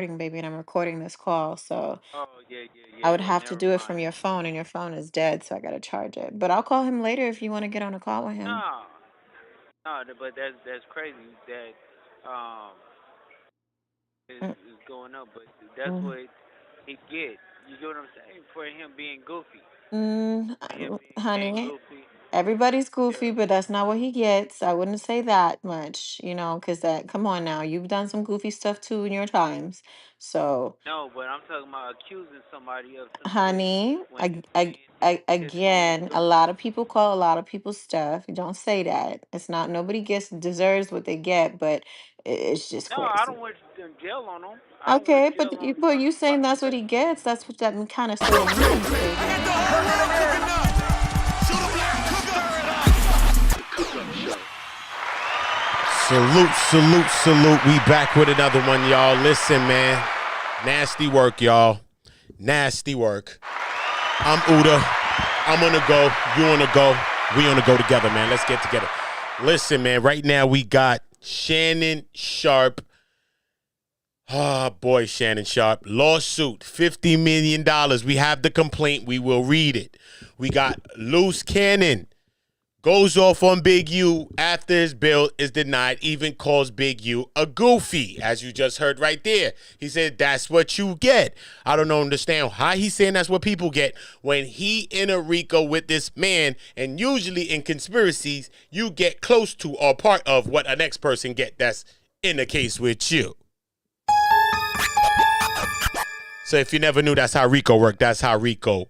baby, and I'm recording this call, so Oh yeah, yeah, I yeah, would yeah. have to Never do it from mind. your phone, and your phone is dead, so I gotta charge it. But I'll call him later if you want to get on a call with him. No, no, but that's crazy that um Mm, is going up. But that's mm, what he get. You get what I'm saying? For him being goofy, for him being honey, goofy. everybody's goofy, Yeah. but that's not what he gets. I wouldn't say that much, because come on now, you've done some goofy stuff too in your times. So, No, but I'm talking about accusing somebody of some shit honey, when saying his phone is again, a goofy. lot of people call a lot of people stuff. You don't say that. It's not, nobody gets deserves what they get, but it's just No, I crazy. don't wish them jail on him. I don't wish Okay, jail but on you saying nobody. that's what But he gets? That's what that kind of sort of means, I got the baby. whole world cooking up. Shoot 'em like Salute, salute, salute. We back with another one, y'all. Listen, man. Nasty work, y'all. Nasty work. I'm OOTA. I'm on the go. You on the go. We on the go together, man. Let's get together. Listen, man. Right now we got Shannon Sharpe. Ah, boy, Shannon Sharpe. Lawsuit, $50 million. We have the complaint. We will read it. We got LUCE Cannon. Goes off on Big U after his bill is denied, even calls Big U a goofy, as you just heard right there. He said, that's what you get. I don't understand how he's saying that's what people get when he in a RICO with this man, and usually in conspiracies, you get close to or part of what a next person get that's in the case with you. So if you never knew that's how RICO works, that's how RICO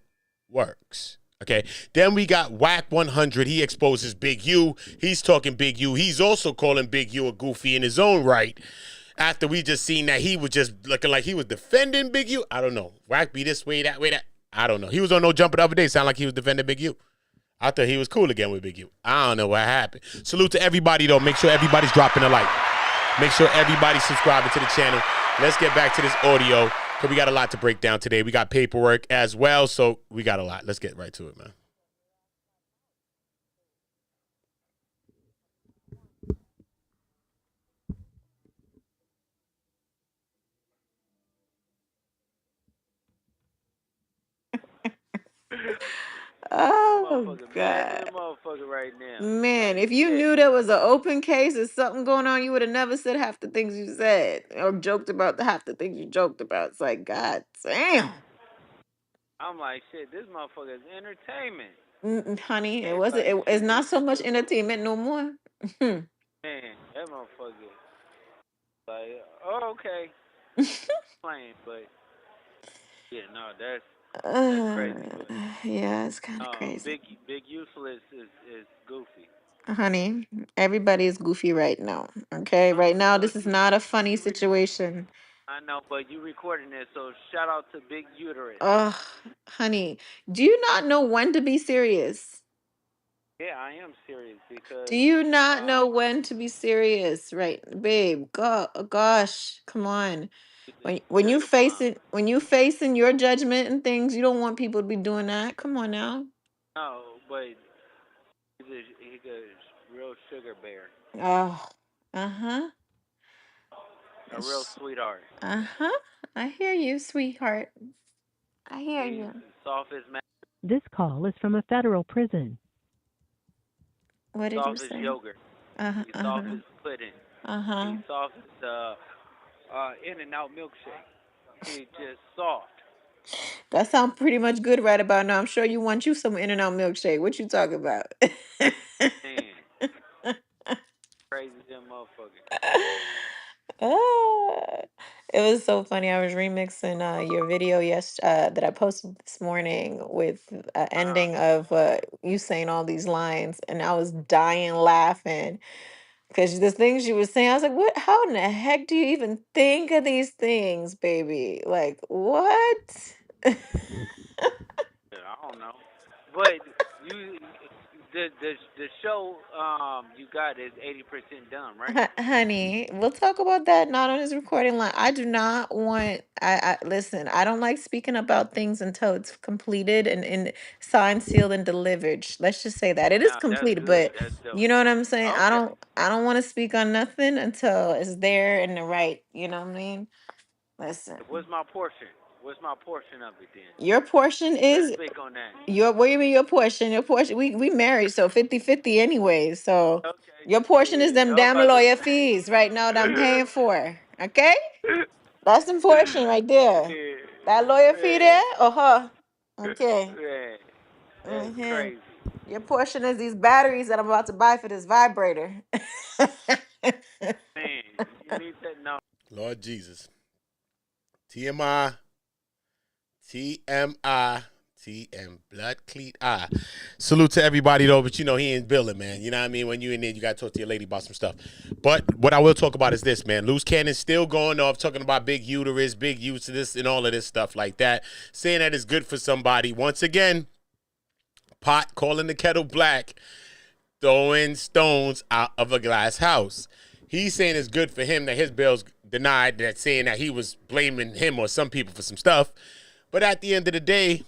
works. Okay. Then we got Wack 100. He exposes Big U. He's talking Big U. He's also calling Big U a goofy in his own right. After we just seen that he was just looking like he was defending Big U. I don't know. Wack be this way, that way, that. I don't know. He was on No Jumper the other day. Sound like he was defending Big U. I thought he was cool again with Big U. I don't know what happened. Salute to everybody, though. Make sure everybody's dropping a like. Make sure everybody's subscribing to the channel. Let's get back to this audio, because we got a lot to break down today. We got paperwork as well, so we got a lot. Let's get right to it, man. Oh motherfucker mad than God. a motherfucker right now. Man, Like if you shit. knew there was an open case or something going on, you would have never said half the things you said or joked about the half the things you joked about. It's like, God damn. I'm like shit. This motherfucker is entertainment. Honey, it It's wasn't. like It's shit. not This so much nigga, entertainment no more. man, that motherfucker. Like, oh, okay, playing, but yeah, no, that's uh, crazy. But yeah, it's kind of crazy. big useless is goofy. Honey, everybody is goofy right now. Okay, right now But this is not a funny you situation. I know, but you recording this, so shout out to Big Uterus. Ugh, honey, do you not know when to be serious? Yeah, I am serious Do because you not um, know when to be serious? Right, babe. Gosh, come on. When you sugar plum. facing your judgment and things, you don't want people to be doing that. Come on now. No, but he's a real sugar bear, Oh, uh-huh. a real sweetheart. Uh-huh. I hear you, sweetheart. I hear He's you. soft as This call is from a federal prison. What did you soft as say? yogurt. Uh-huh. He's soft Uh-huh. as pudding. Uh-huh. He's soft as In-N-Out milkshake. He's just soft. That sounds pretty much good right about now. I'm sure you want you some In-N-Out milkshake. What you talking about? Man, crazy them motherfucker. Ah, it was so funny. I was remixing your video that I posted this morning with Uh-huh. ending of you saying all these lines, and I was dying laughing because the things you were saying, I was like, "What? How in the heck do you even think of these things, baby? Like what?" I don't know, but you the show you got is 80% done, right? Honey, we'll talk about that not on his recording line. I do not want I listen, I don't like speaking about things until it's completed and signed, sealed, and delivered. Let's just say that. It is Now that's completed, good. but That's dope. you know what I'm saying? I Okay. don't I don't want to speak on nothing until it's there and the right, you know what I mean? Listen, What's my portion? What's my portion of it then? your portion Let's is speak on that. your. What do you mean your portion? Your portion. We married, so 50-50 anyway. So Okay, your portion is shit. them I was damn about to lawyer fees right now that I'm paying for. Okay, that's the portion right there. yeah, That lawyer fee there man, or her? Okay. man, that's Mm-hmm. crazy. Your portion is these batteries that I'm about to buy for this vibrator. Man, you need that no. Lord Jesus. TMI. TMI. TM blood cleat I. Salute to everybody though, but you know he ain't billing, man. You know what I mean? When you in there, you gotta talk to your lady about some stuff. But what I will talk about is this, man. LUCE Cannon still going off, talking about big uterus, big use to this and all of this stuff like that. Saying that it's good for somebody. Once again, pot calling the kettle black, throwing stones out of a glass house. He's saying it's good for him that his bill's denied, that saying that he was blaming him or some people for some stuff. But at the end of the day,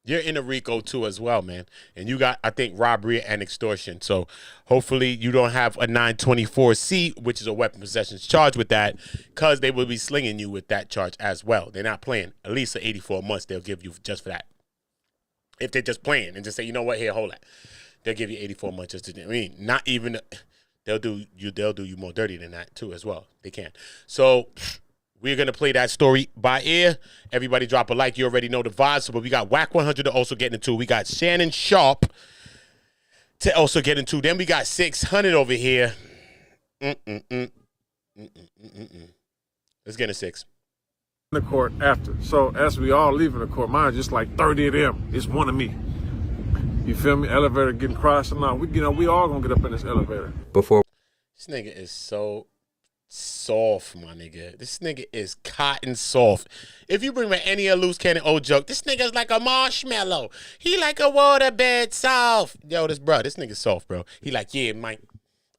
you're in a RICO too as well, man. And you got, I think, robbery and extortion. So hopefully you don't have a 924C, which is a weapon possession charge with that, because they will be slinging you with that charge as well. They're not playing. At least for 84 months they'll give you just for that. If they're just playing and just say, you know what, here, hold that. They'll give you 84 months just to, I mean, not even, they'll do you more dirty than that too as well. They can. So we're going to play that story by ear. Everybody drop a like. You already know the vibes. But we got Wack 100 to also get into. We got Shannon Sharpe to also get into. Then we got 600 over here. Let's get into 6. The court after. So as we all leaving the court, mine just like 30 of them. It's one of me. You feel me? Elevator getting crashed and all. We all gonna get up in this elevator. Before This nigga is so soft, my nigga. This nigga is cotton soft. If you bring me any of LUCE Cannon old joke, this nigga's like a marshmallow. He like a waterbed soft. Yo, this nigga soft, bro. He like, yeah, Mike,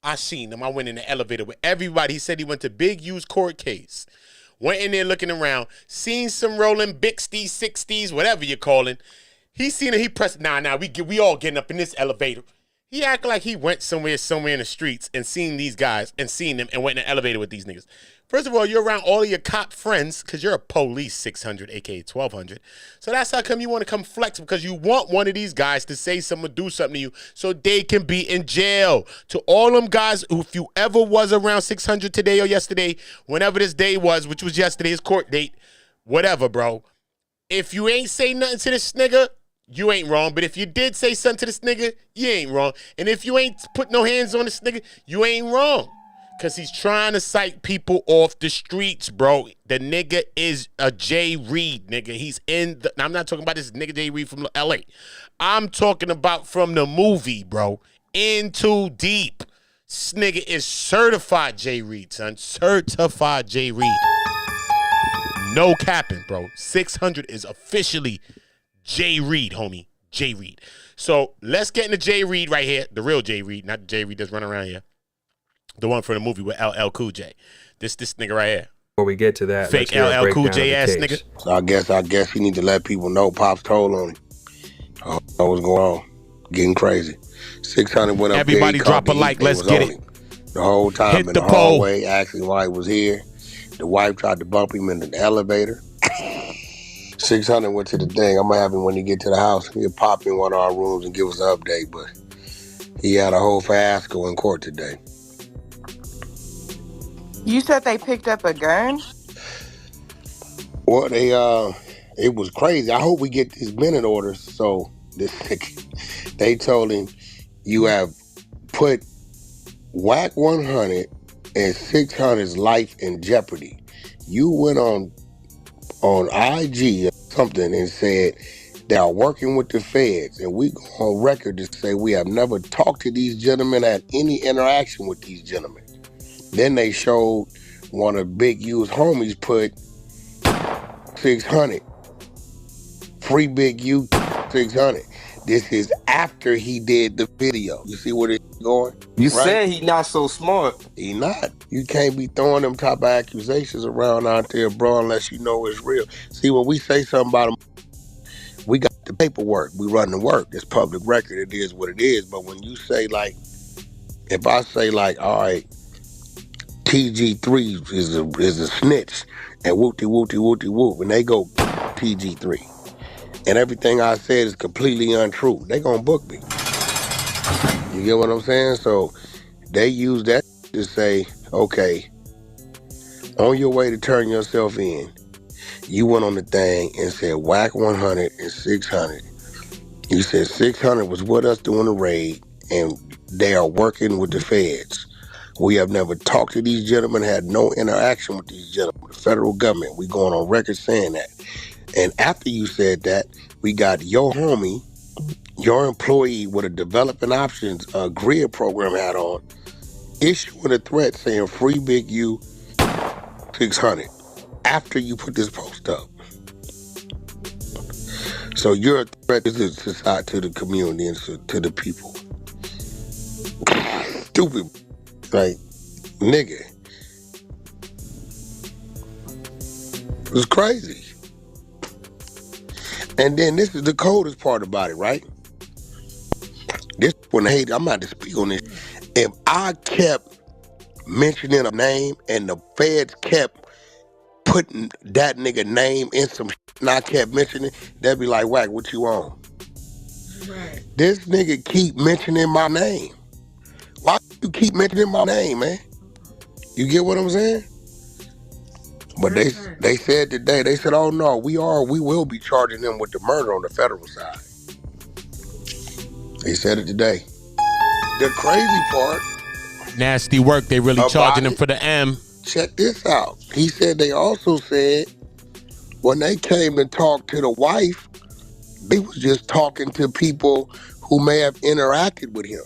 I seen him. I went in the elevator with everybody. He said he went to Big U's court case. Went in there looking around, seen some rolling Bixties, 60s, whatever you're calling. He seen it, he pressed, we all getting up in this elevator. He act like he went somewhere in the streets and seen these guys and seen them and went in the elevator with these niggas. First of all, you're around all of your cop friends because you're a police 600, aka 1200. So that's how come you want to come flex, because you want one of these guys to say something or do something to you so they can be in jail. To all them guys who, if you ever was around 600 today or yesterday, whenever this day was, which was yesterday's court date, whatever, bro. If you ain't say nothing to this nigga, you ain't wrong. But if you did say something to this nigga, you ain't wrong. And if you ain't put no hands on this nigga, you ain't wrong. Because he's trying to cite people off the streets, bro. The nigga is a Jay Reed, nigga. He's in the... I'm not talking about this nigga Jay Reed from L.A. I'm talking about from the movie, bro. In Too Deep. This nigga is certified Jay Reed, son. Certified Jay Reed. No capping, bro. 600 is officially Jay Reed, homie. Jay Reed. So let's get into Jay Reed right here. The real Jay Reed, not the Jay Reed that's running around here. The one from the movie with LL Cool J. This nigga right here. before we get to that, Fake LL Cool J ass nigga. So I guess you need to let people know Pop's told on him. I don't know what's going on. Getting crazy. 600 went up. Everybody there, drop a like. Let's get it. The whole time Hit in the the poll. hallway, asking why he was here. The wife tried to bump him in the elevator. 600 went to the thing. I'm gonna have him when he get to the house. He'll pop in one of our rooms and give us an update. But he had a whole fiasco in court today. You said they picked up a gun? Well, it was crazy. I hope we get these minute orders. So they told him, you have put Wack 100 and 600's life in jeopardy. You went on IG or something and said they are working with the feds, and we go on record to say we have never talked to these gentlemen, had any interaction with these gentlemen. Then they showed one of Big U's homies put 600. Free Big U 600. This is after he did the video. You see where it's going? You right? said he not so smart. He not. You can't be throwing them type of accusations around out there, bro, unless you know it's real. See, when we say something about him, we got the paperwork. We run the work. It's public record. It is what it is. But when you say, like, if I say, like, all right, TG3 is a snitch, and whoop, and they go TG3. And everything I said is completely untrue. They gonna book me. You get what I'm saying? So they use that to say, okay, on your way to turn yourself in, you went on the thing and said whack 100 and 600. You said 600 was with us doing the raid, and they are working with the feds. We have never talked to these gentlemen, had no interaction with these gentlemen, the federal government. We going on record saying that. And after you said that, we got your homie, your employee with a developing options grid program hat on, issuing a threat saying free Big U 600 after you put this post up. So you're a threat to the society, to the community, and to the people. Stupid. Like, nigga. It's crazy. And then this is the coldest part about it, right? This when I hate, I'm about to speak on this. If I kept mentioning a name and the feds kept putting that nigga name in some shit and I kept mentioning, they'd be like, Wack, what you on? Right. This nigga keep mentioning my name. Why you keep mentioning my name, man? You get what I'm saying? But they said today, they said, oh no, we will be charging them with the murder on the federal side. They said it today. The crazy part. Nasty work. They really charging him for the M. Check this out. He said they also said when they came and talked to the wife, they was just talking to people who may have interacted with him.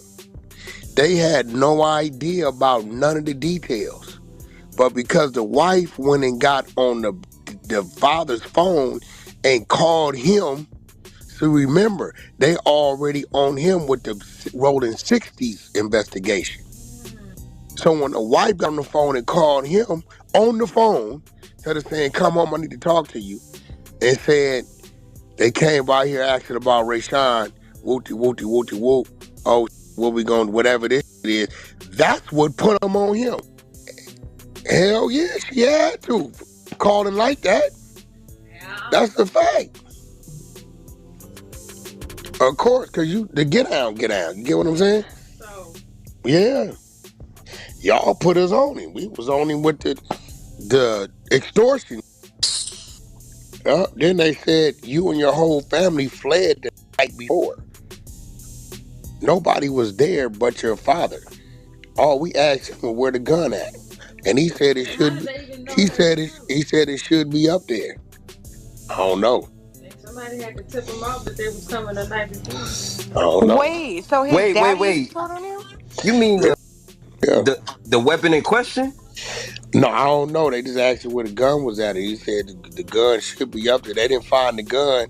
They had no idea about none of the details. But because the wife went and got on the father's phone and called him, so remember, they already on him with the rolling 60s investigation. So when the wife got on the phone and called him on the phone, instead of saying, come home, I need to talk to you, and said, they came by here asking about Rayshawn, whoop, oh, what we going, whatever this is, that's what put them on him. Hell yeah, she had to. Calling like that. Yeah. That's the fact. Of course, because the get out. You get what I'm saying? So. Yeah. Y'all put us on him. We was on him with the extortion. Then they said you and your whole family fled the night before. Nobody was there but your father. All we asked him where the gun at. And he said it should. He said it should be up there. I don't know. Somebody had to tip them off that they was coming the night before. I don't know. Wait, so his daddy told on him? You mean the weapon in question? No, I don't know. They just asked him where the gun was at. And he said the gun should be up there. They didn't find the gun.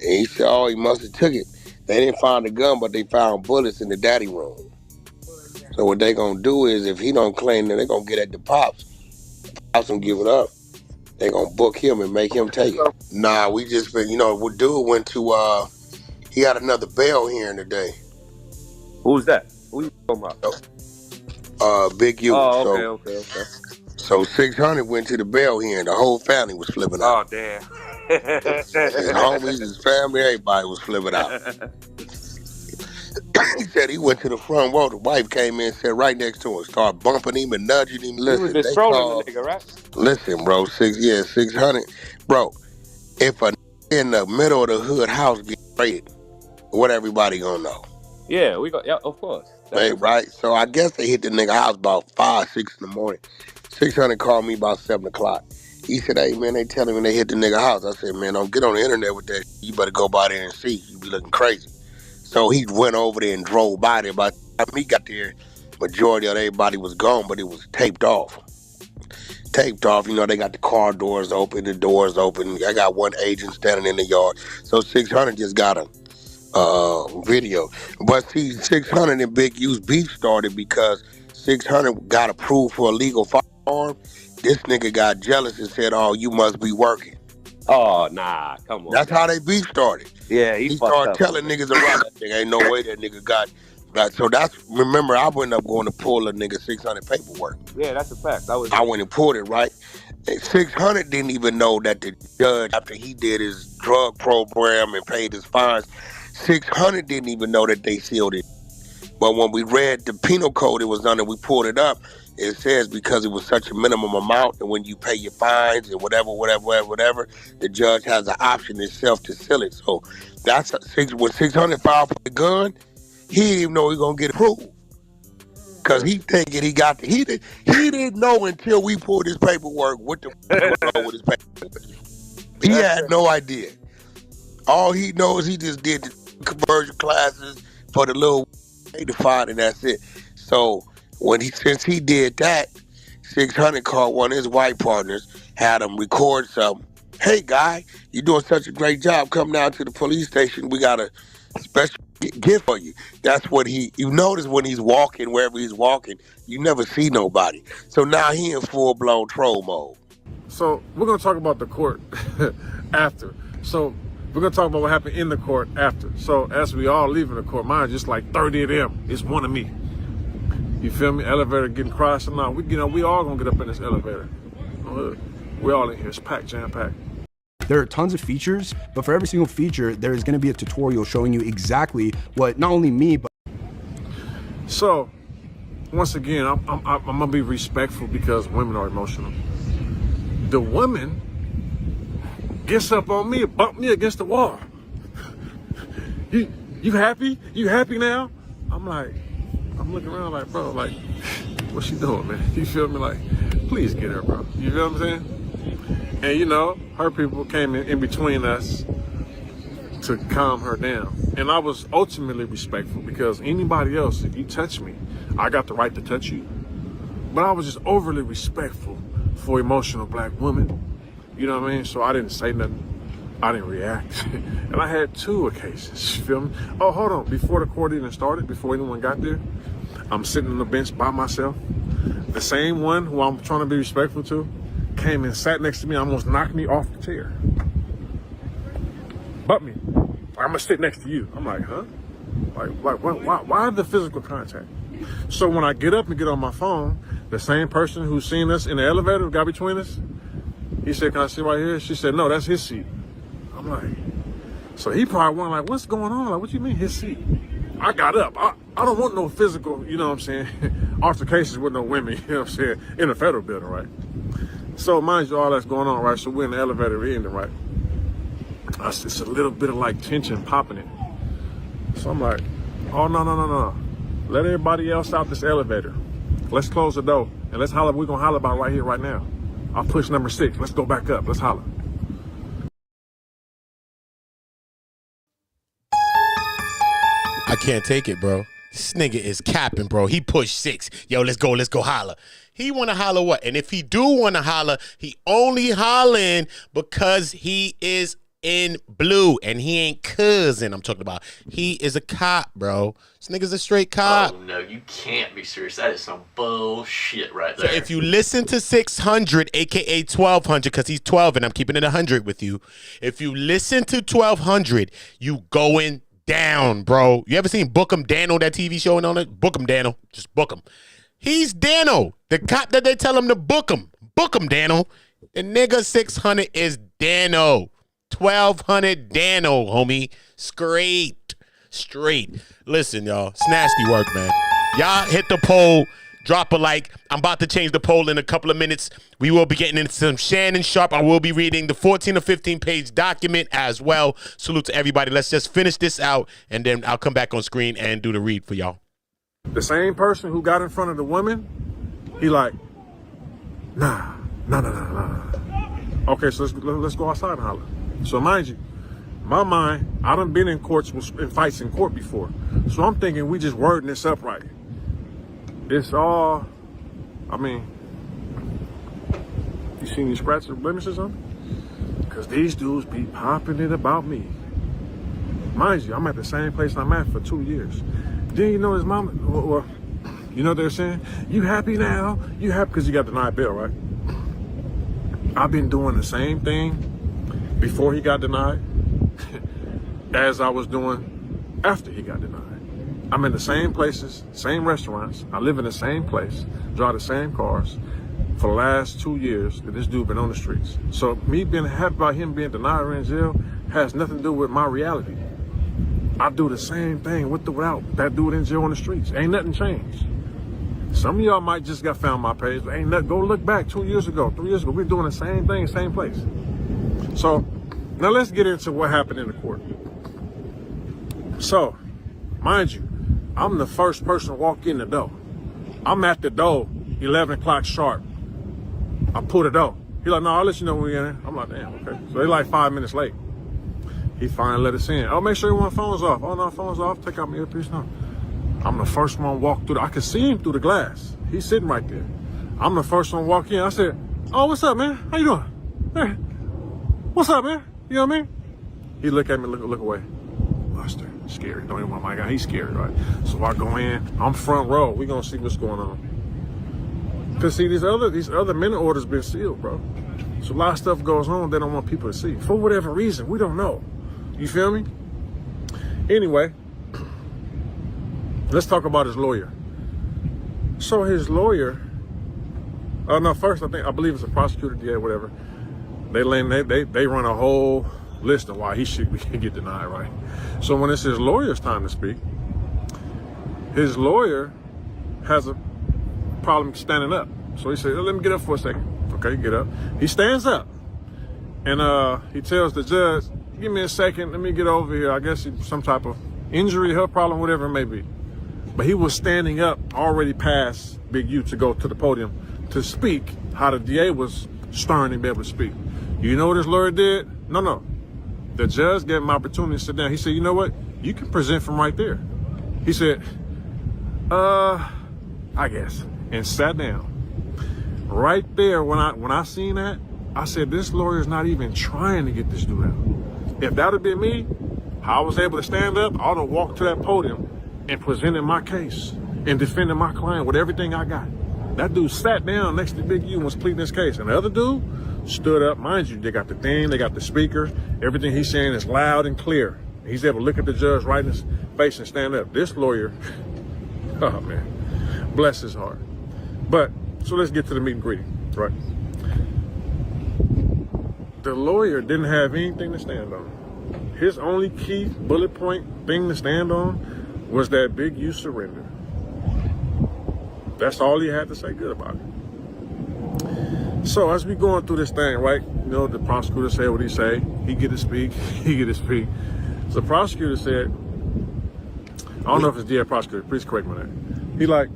And he said, oh, he must have took it. They didn't find the gun, but they found bullets in the daddy room. So what they gonna do is, if he don't claim that, they gonna get at the pops. Pops don't give it up. They gonna book him and make him take it. Nah, we just been, what dude went to, he had another bail hearing today. Who's that? Who you talking about? Big U. Oh, okay. So 600 went to the bail hearing. The whole family was flipping out. Oh, damn. His homies, his family, everybody was flipping out. He said he went to the front row. The wife came in and sat right next to him, started bumping him and nudging him. Listen, he was just trolling the nigga, right? Listen, bro, 600. Bro, if a nigga in the middle of the hood house get raided, what everybody gonna know? Yeah, of course. Right? So I guess they hit the nigga house about 5, 6 in the morning. 600 called me about 7 o'clock. He said, hey, man, they telling me they hit the nigga house. I said, man, don't get on the internet with that shit. You better go by there and see. You be looking crazy. So he went over there and drove by there. By the time he got there, majority of everybody was gone, but it was taped off. They got the car doors open, the doors open. I got one agent standing in the yard. So 600 just got a video. But see, 600 and Big U's beef started because 600 got approved for a legal firearm. This nigga got jealous and said, oh, you must be working. Oh, nah, come on. That's how they beef started. Yeah, he started telling niggas around that nigga, ain't no way that nigga got. So remember, I went up going to pull a nigga 600 paperwork. Yeah, that's a fact. I went and pulled it, right? And 600 didn't even know that the judge, after he did his drug program and paid his fines, 600 didn't even know that they sealed it. But when we read the penal code it was under, we pulled it up. It says because it was such a minimum amount, and when you pay your fines and whatever, the judge has the option itself to seal it. So that's when 600 filed for the gun, he didn't even know he was gonna get approved. Cause he thinking he didn't know until we pulled his paperwork what the was wrong with his paperwork. He had no idea. All he knows, he just did the conversion classes for the little defined, and that's it. So since he did that, 600 called one of his white partners, had him record something. Hey guy, you're doing such a great job. Come down to the police station. We got a special gift for you. That's what you notice when he's walking, wherever he's walking, you never see nobody. So now he in full blown troll mode. So we're gonna talk about the court after. So we're gonna talk about what happened in the court after. So as we all leaving the court, mine just like 30 of them. It's one of me. You feel me? Elevator getting crashed. Now we all gonna get up in this elevator. We all in here. It's packed, jam packed. There are tons of features, but for every single feature, there is going to be a tutorial showing you exactly what not only me, but... So, once again, I'm going to be respectful because women are emotional. The woman gets up on me and bump me against the wall. You happy? You happy now? I'm looking around like, bro, like, what's she doing, man? You feel me? Like, please get her, bro. You feel what I'm saying? And her people came in between us to calm her down. And I was ultimately respectful because anybody else, if you touch me, I got the right to touch you. But I was just overly respectful for emotional black women. You know what I mean? So I didn't say nothing. I didn't react. And I had 2 occasions, you feel me? Oh, hold on. Before the court even started, before anyone got there, I'm sitting on the bench by myself. The same one who I'm trying to be respectful to came and sat next to me, almost knocked me off the chair. Bumped me. I'm gonna sit next to you. I'm like, huh? Like, why the physical contact? So when I get up and get on my phone, the same person who's seen us in the elevator, got between us, he said, can I sit right here? She said, no, that's his seat. I'm like, so he probably went like, what's going on? Like, what you mean his seat? I got up. I don't want no physical, you know what I'm saying, altercations with no women, you know what I'm saying, in a federal building, right? So mind you, all that's going on, right? So we're in the elevator, we're in the right. It's a little bit of like tension popping it. So I'm like, oh, no. Let everybody else out this elevator. Let's close the door and let's holler. We're going to holler about right here, right now. I'll push number 6. Let's go back up. Let's holler. I can't take it, bro. This nigga is capping, bro. He pushed 6. Yo, let's go holler. He want to holler what? And if he do want to holler, he only hollering because he is in blue and he ain't cousin. I'm talking about. He is a cop, bro. This nigga's a straight cop. Oh, no, you can't be serious. That is some bullshit right there. So if you listen to 600, a.k.a. 1200, because he's 12 and I'm keeping it 100 with you. If you listen to 1200, you going down, bro. You ever seen Book 'em Dano, that TV show and all that? Book 'em Dano. Just book him. He's Dano, the cop that they tell him to book him. Book him, Dano. The nigga 600 is Dano. 1200 Dano, homie. Straight. Listen, y'all. It's nasty work, man. Y'all hit the poll. Drop a like. I'm about to change the poll in a couple of minutes. We will be getting into some Shannon Sharpe. I will be reading the 14 or 15 page document as well. Salute to everybody. Let's just finish this out, and then I'll come back on screen and do the read for y'all. The same person who got in front of the woman, he like, nah. Okay, so let's go outside and holler. So mind you, my mind, I done been in fights in court before. So I'm thinking we just wording this up right. It's all, you seen these scratches or blemishes on me? Because these dudes be popping it about me. Mind you, I'm at the same place I'm at for 2 years. Then you know his mama, well, you know what they're saying? You happy now? You happy because you got denied bail, right? I've been doing the same thing before he got denied as I was doing after he got denied. I'm in the same places, same restaurants. I live in the same place, drive the same cars. for the last 2 years that this dude been on the streets. So me being happy about him being denied or in jail has nothing to do with my reality. I do the same thing with without that dude in jail on the streets. Ain't nothing changed. Some of y'all might just got found my page, but ain't nothing. Go look back 2 years ago, 3 years ago. We're doing the same thing, same place. So now let's get into what happened in the court. So, mind you, I'm the first person to walk in the door. I'm at the door, 11 o'clock sharp. I pull the door. He like, no, I'll let you know when we're in there. I'm like, damn, okay. So they like 5 minutes late. He finally let us in. Oh, make sure everyone's phone's off. Oh, no, phone's off. Take out my earpiece now. I'm the first one to walk through. I can see him through the glass. He's sitting right there. I'm the first one to walk in. I said, oh, what's up, man? How you doing? Hey, what's up, man? You know what I mean? He look at me, look away. Buster, scary. Don't even want my guy. He's scary, right? So I go in. I'm front row. We gonna see what's going on. Cause see, these other minute orders been sealed, bro. So a lot of stuff goes on they don't want people to see for whatever reason. We don't know. You feel me? Anyway, let's talk about his lawyer. So his lawyer, no, first I believe it's a prosecutor, DA, whatever. They run a whole list of why he should get denied, right? So when it's his lawyer's time to speak, his lawyer has a problem standing up. So he said, let me get up for a second. Okay, get up. He stands up and he tells the judge, give me a second, let me get over here. I guess some type of injury, health problem, whatever it may be. But he was standing up already past Big U to go to the podium to speak how the DA was stern and be able to speak. You know what his lawyer did? No. The judge gave him an opportunity to sit down. He said, you know what? You can present from right there. He said, I guess. And sat down. Right there, when I seen that, I said, this lawyer's not even trying to get this dude out. If that would be me, how I was able to stand up, I would have walked to that podium and presented my case and defended my client with everything I got. That dude sat down next to Big U and was pleading his case. And the other dude stood up. Mind you, they got the thing, they got the speaker. Everything he's saying is loud and clear. He's able to look at the judge right in his face and stand up. This lawyer, oh man, bless his heart. But, so let's get to the meet and greet, right? The lawyer didn't have anything to stand on. His only key bullet point thing to stand on was that Big U surrender. That's all he had to say good about it. So as we going through this thing, right? You know, the prosecutor said what he say. He get to speak. He get to speak. So the prosecutor said, I don't know if it's DA prosecutor. Please correct me on that. He like,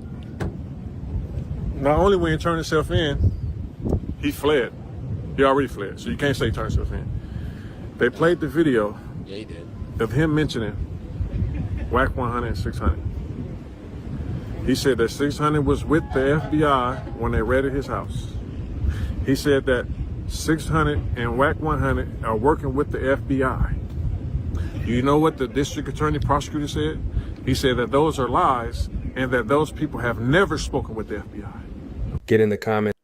not only when he turned himself in, he fled. He already fled. So you can't say he turned himself in. They played the video he did. Of him mentioning Wack 100 and 600. He said that 600 was with the FBI when they raided his house. He said that 600 and Wack 100 are working with the FBI. You know what the district attorney prosecutor said? He said that those are lies and that those people have never spoken with the FBI. Get in the comments.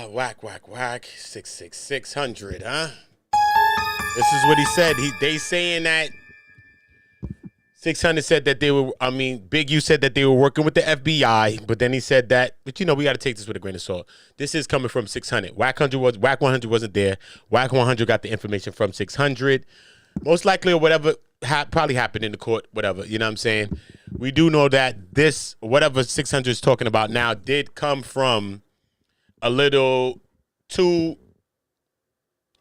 Wack, 600, huh? This is what he said. They saying that 600 said that Big U said that they were working with the FBI, but then he said that, but you know, we got to take this with a grain of salt. This is coming from 600. Wack 100 wasn't there. Wack 100 got the information from 600. Most likely or whatever probably happened in the court, whatever, you know what I'm saying? We do know that this, whatever 600 is talking about now, did come from two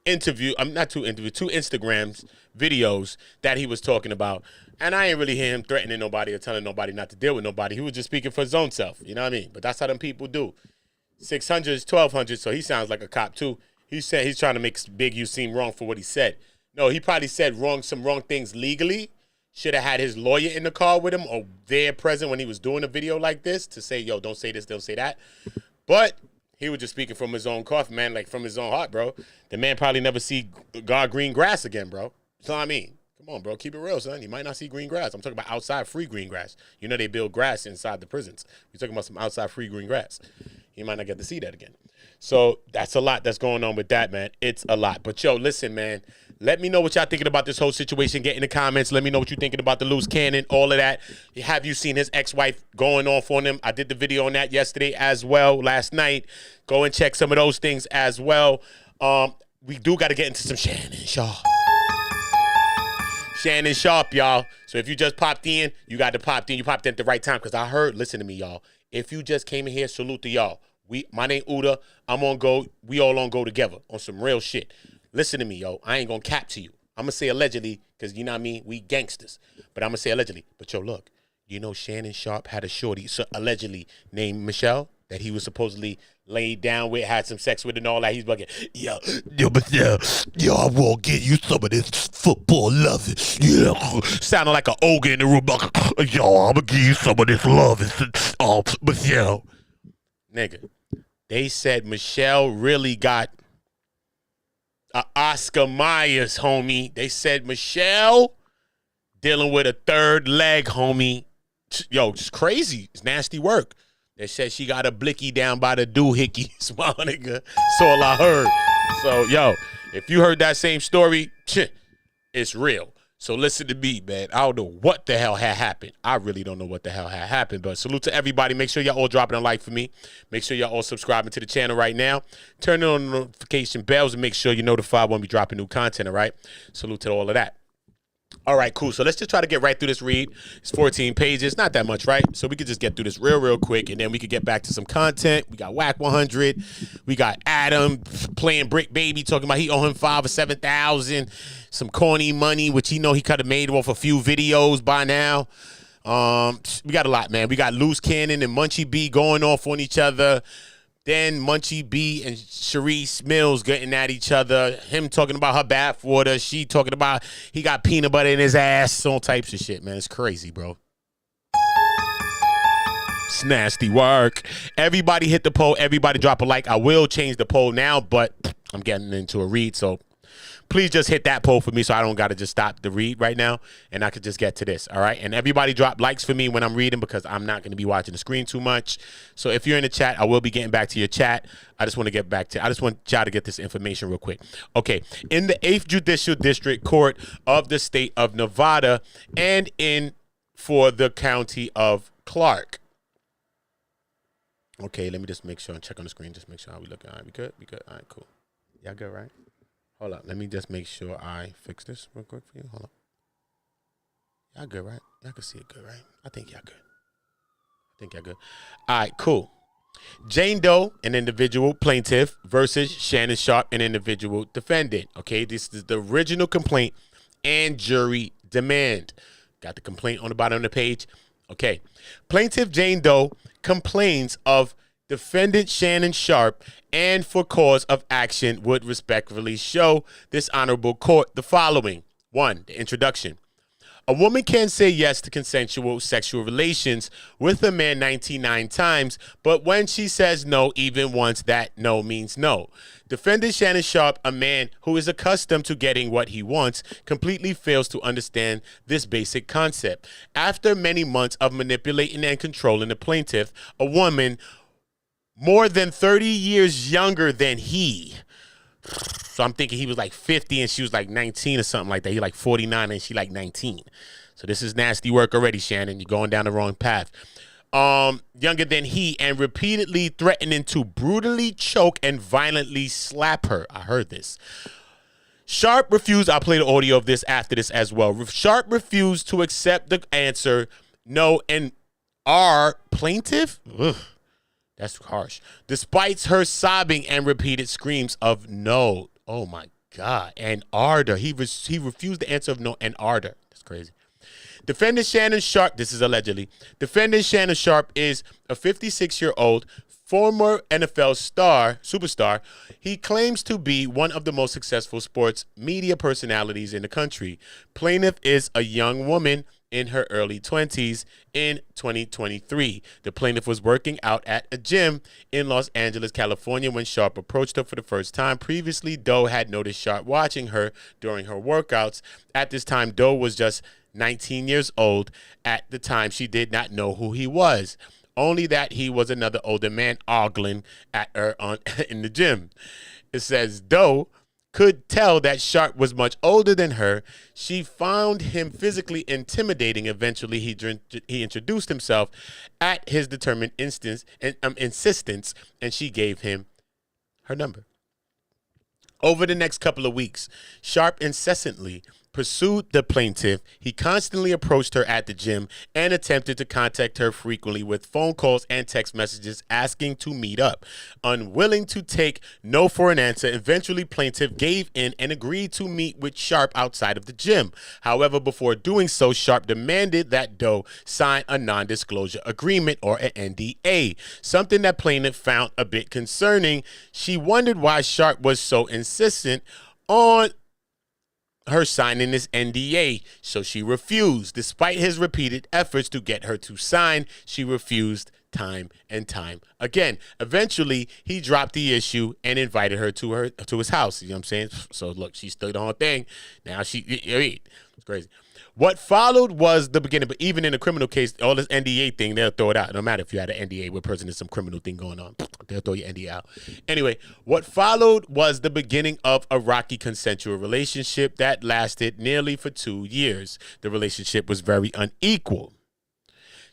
Instagrams videos that he was talking about. And I ain't really hear him threatening nobody or telling nobody not to deal with nobody. He was just speaking for his own self. You know what I mean? But that's how them people do. 600 is 1200, so he sounds like a cop too. He said he's trying to make Big U seem wrong for what he said. No, he probably said some wrong things legally. Should have had his lawyer in the car with him or there present when he was doing a video like this to say, yo, don't say this, don't say that. But he was just speaking from his own coffee, man, like from his own heart, bro. The man probably never see God green grass again, bro. That's what I mean. Come on, bro. Keep it real, son. You might not see green grass. I'm talking about outside free green grass. You know they build grass inside the prisons. We're talking about some outside free green grass. You might not get to see that again. So that's a lot that's going on with that, man. It's a lot. But yo, listen, man. Let me know what y'all thinking about this whole situation. Get in the comments. Let me know what you're thinking about the LUCE Cannon, all of that. Have you seen his ex-wife going off on him? I did the video on that yesterday as well, last night. Go and check some of those things as well. We do got to get into some Shannon Sharpe. Shannon Sharpe, y'all. So if you just popped in, you got to pop in. You popped in at the right time because I heard, listen to me, y'all. If you just came in here, salute to y'all. My name OOTA. I'm on go. We all on go together on some real shit. Listen to me, yo. I ain't gonna cap to you. I'm gonna say allegedly, because you know what I mean? We gangsters. But I'm gonna say allegedly. But yo, look, you know Shannon Sharpe had a shorty, allegedly named Michelle, that he was supposedly laid down with, had some sex with and all that. He's bugging, yo, I will get you some of this football love. Yeah. Sounding like an ogre in the room. Yo, I'm gonna give you some of this love. Michelle. Nigga, they said Michelle really got Oscar Myers, homie. They said Michelle dealing with a third leg, homie. Yo, it's crazy. It's nasty work. They said she got a blicky down by the doohickeys, my nigga. That's all I heard. So, yo, if you heard that same story, it's real. So listen to me, man. I don't know what the hell had happened. I really don't know what the hell had happened. But salute to everybody. Make sure y'all all dropping a like for me. Make sure y'all all subscribing to the channel right now. Turn on the notification bells and make sure you're notified when we dropping new content, all right? Salute to all of that. All right, cool. So let's just try to get right through this read. It's 14 pages. Not that much, right? So we could just get through this real quick, and then we could get back to some content. We got Wack 100. We got Adam playing Brick Baby, talking about he owe him 5 or 7,000. Some corny money, which he know he could have made off a few videos by now. We got a lot, man. We got LUCE Cannon and Munchie B going off on each other. Then Munchie B and Sharice Mills getting at each other. Him talking about her bathwater. She talking about he got peanut butter in his ass. All types of shit, man. It's crazy, bro. It's nasty work. Everybody hit the poll. Everybody drop a like. I will change the poll now, but I'm getting into a read, so please just hit that poll for me so I don't got to just stop the read right now and I could just get to this, all right? And everybody drop likes for me when I'm reading because I'm not going to be watching the screen too much. So if you're in the chat, I will be getting back to your chat. I just want y'all to get this information real quick. Okay, in the 8th Judicial District Court of the state of Nevada and for the county of Clark. Okay, let me just make sure and check on the screen. Just make sure how we looking. All right, we good? We good? All right, cool. Y'all good, right? Hold up. Let me just make sure I fix this real quick for you. Hold up. Y'all good, right? Y'all can see it good, right? I think y'all good. All right, cool. Jane Doe, an individual plaintiff, versus Shannon Sharpe, an individual defendant. Okay, this is the original complaint and jury demand. Got the complaint on the bottom of the page. Okay. Plaintiff Jane Doe complains of defendant Shannon Sharpe and for cause of action would respectfully show this honorable court the following. 1, the introduction. A woman can say yes to consensual sexual relations with a man 99 times, but when she says no even once, that no means no. Defendant Shannon Sharpe, a man who is accustomed to getting what he wants, completely fails to understand this basic concept. After many months of manipulating and controlling the plaintiff, a woman more than 30 years younger than he. So I'm thinking he was like 50 and she was like 19 or something like that. He like 49 and she like 19. So this is nasty work already, Shannon. You're going down the wrong path. Younger than he and repeatedly threatening to brutally choke and violently slap her. I heard this. Sharpe refused. I'll play the audio of this after this as well. Sharpe refused to accept the answer no and our plaintiff. Ugh. That's harsh. Despite her sobbing and repeated screams of no. Oh, my God. And ardor. He refused the answer of no and ardor. That's crazy. Defendant Shannon Sharpe, this is allegedly. Defendant Shannon Sharpe is a 56-year-old former NFL superstar. He claims to be one of the most successful sports media personalities in the country. Plaintiff is a young woman in her early 20s in 2023. The plaintiff was working out at a gym in Los Angeles, California when Sharpe approached her for the first time. Previously, Doe had noticed Sharpe watching her during her workouts. At this time, Doe was just 19 years old. At the time, she did not know who he was. only that he was another older man ogling at her in the gym. It says, Doe could tell that Sharpe was much older than her. She found him physically intimidating. Eventually, he introduced himself at his determined insistence, and she gave him her number. Over the next couple of weeks, Sharpe incessantly pursued the plaintiff. He constantly approached her at the gym and attempted to contact her frequently with phone calls and text messages asking to meet up. Unwilling to take no for an answer, eventually plaintiff gave in and agreed to meet with Sharpe outside of the gym. However, before doing so, Sharpe demanded that Doe sign a non-disclosure agreement, or an NDA, something that plaintiff found a bit concerning. She wondered why Sharpe was so insistent on her signing this NDA, so she refused. Despite his repeated efforts to get her to sign, she refused time and time again. Eventually, he dropped the issue and invited her to his house. You know what I'm saying? So look, she stood on her thing. Now it's crazy. What followed was the beginning, but even in a criminal case, all this NDA thing, they'll throw it out. No matter if you had an NDA with a person, there's some criminal thing going on, they'll throw your NDA out. Anyway, what followed was the beginning of a rocky consensual relationship that lasted nearly for 2 years. The relationship was very unequal.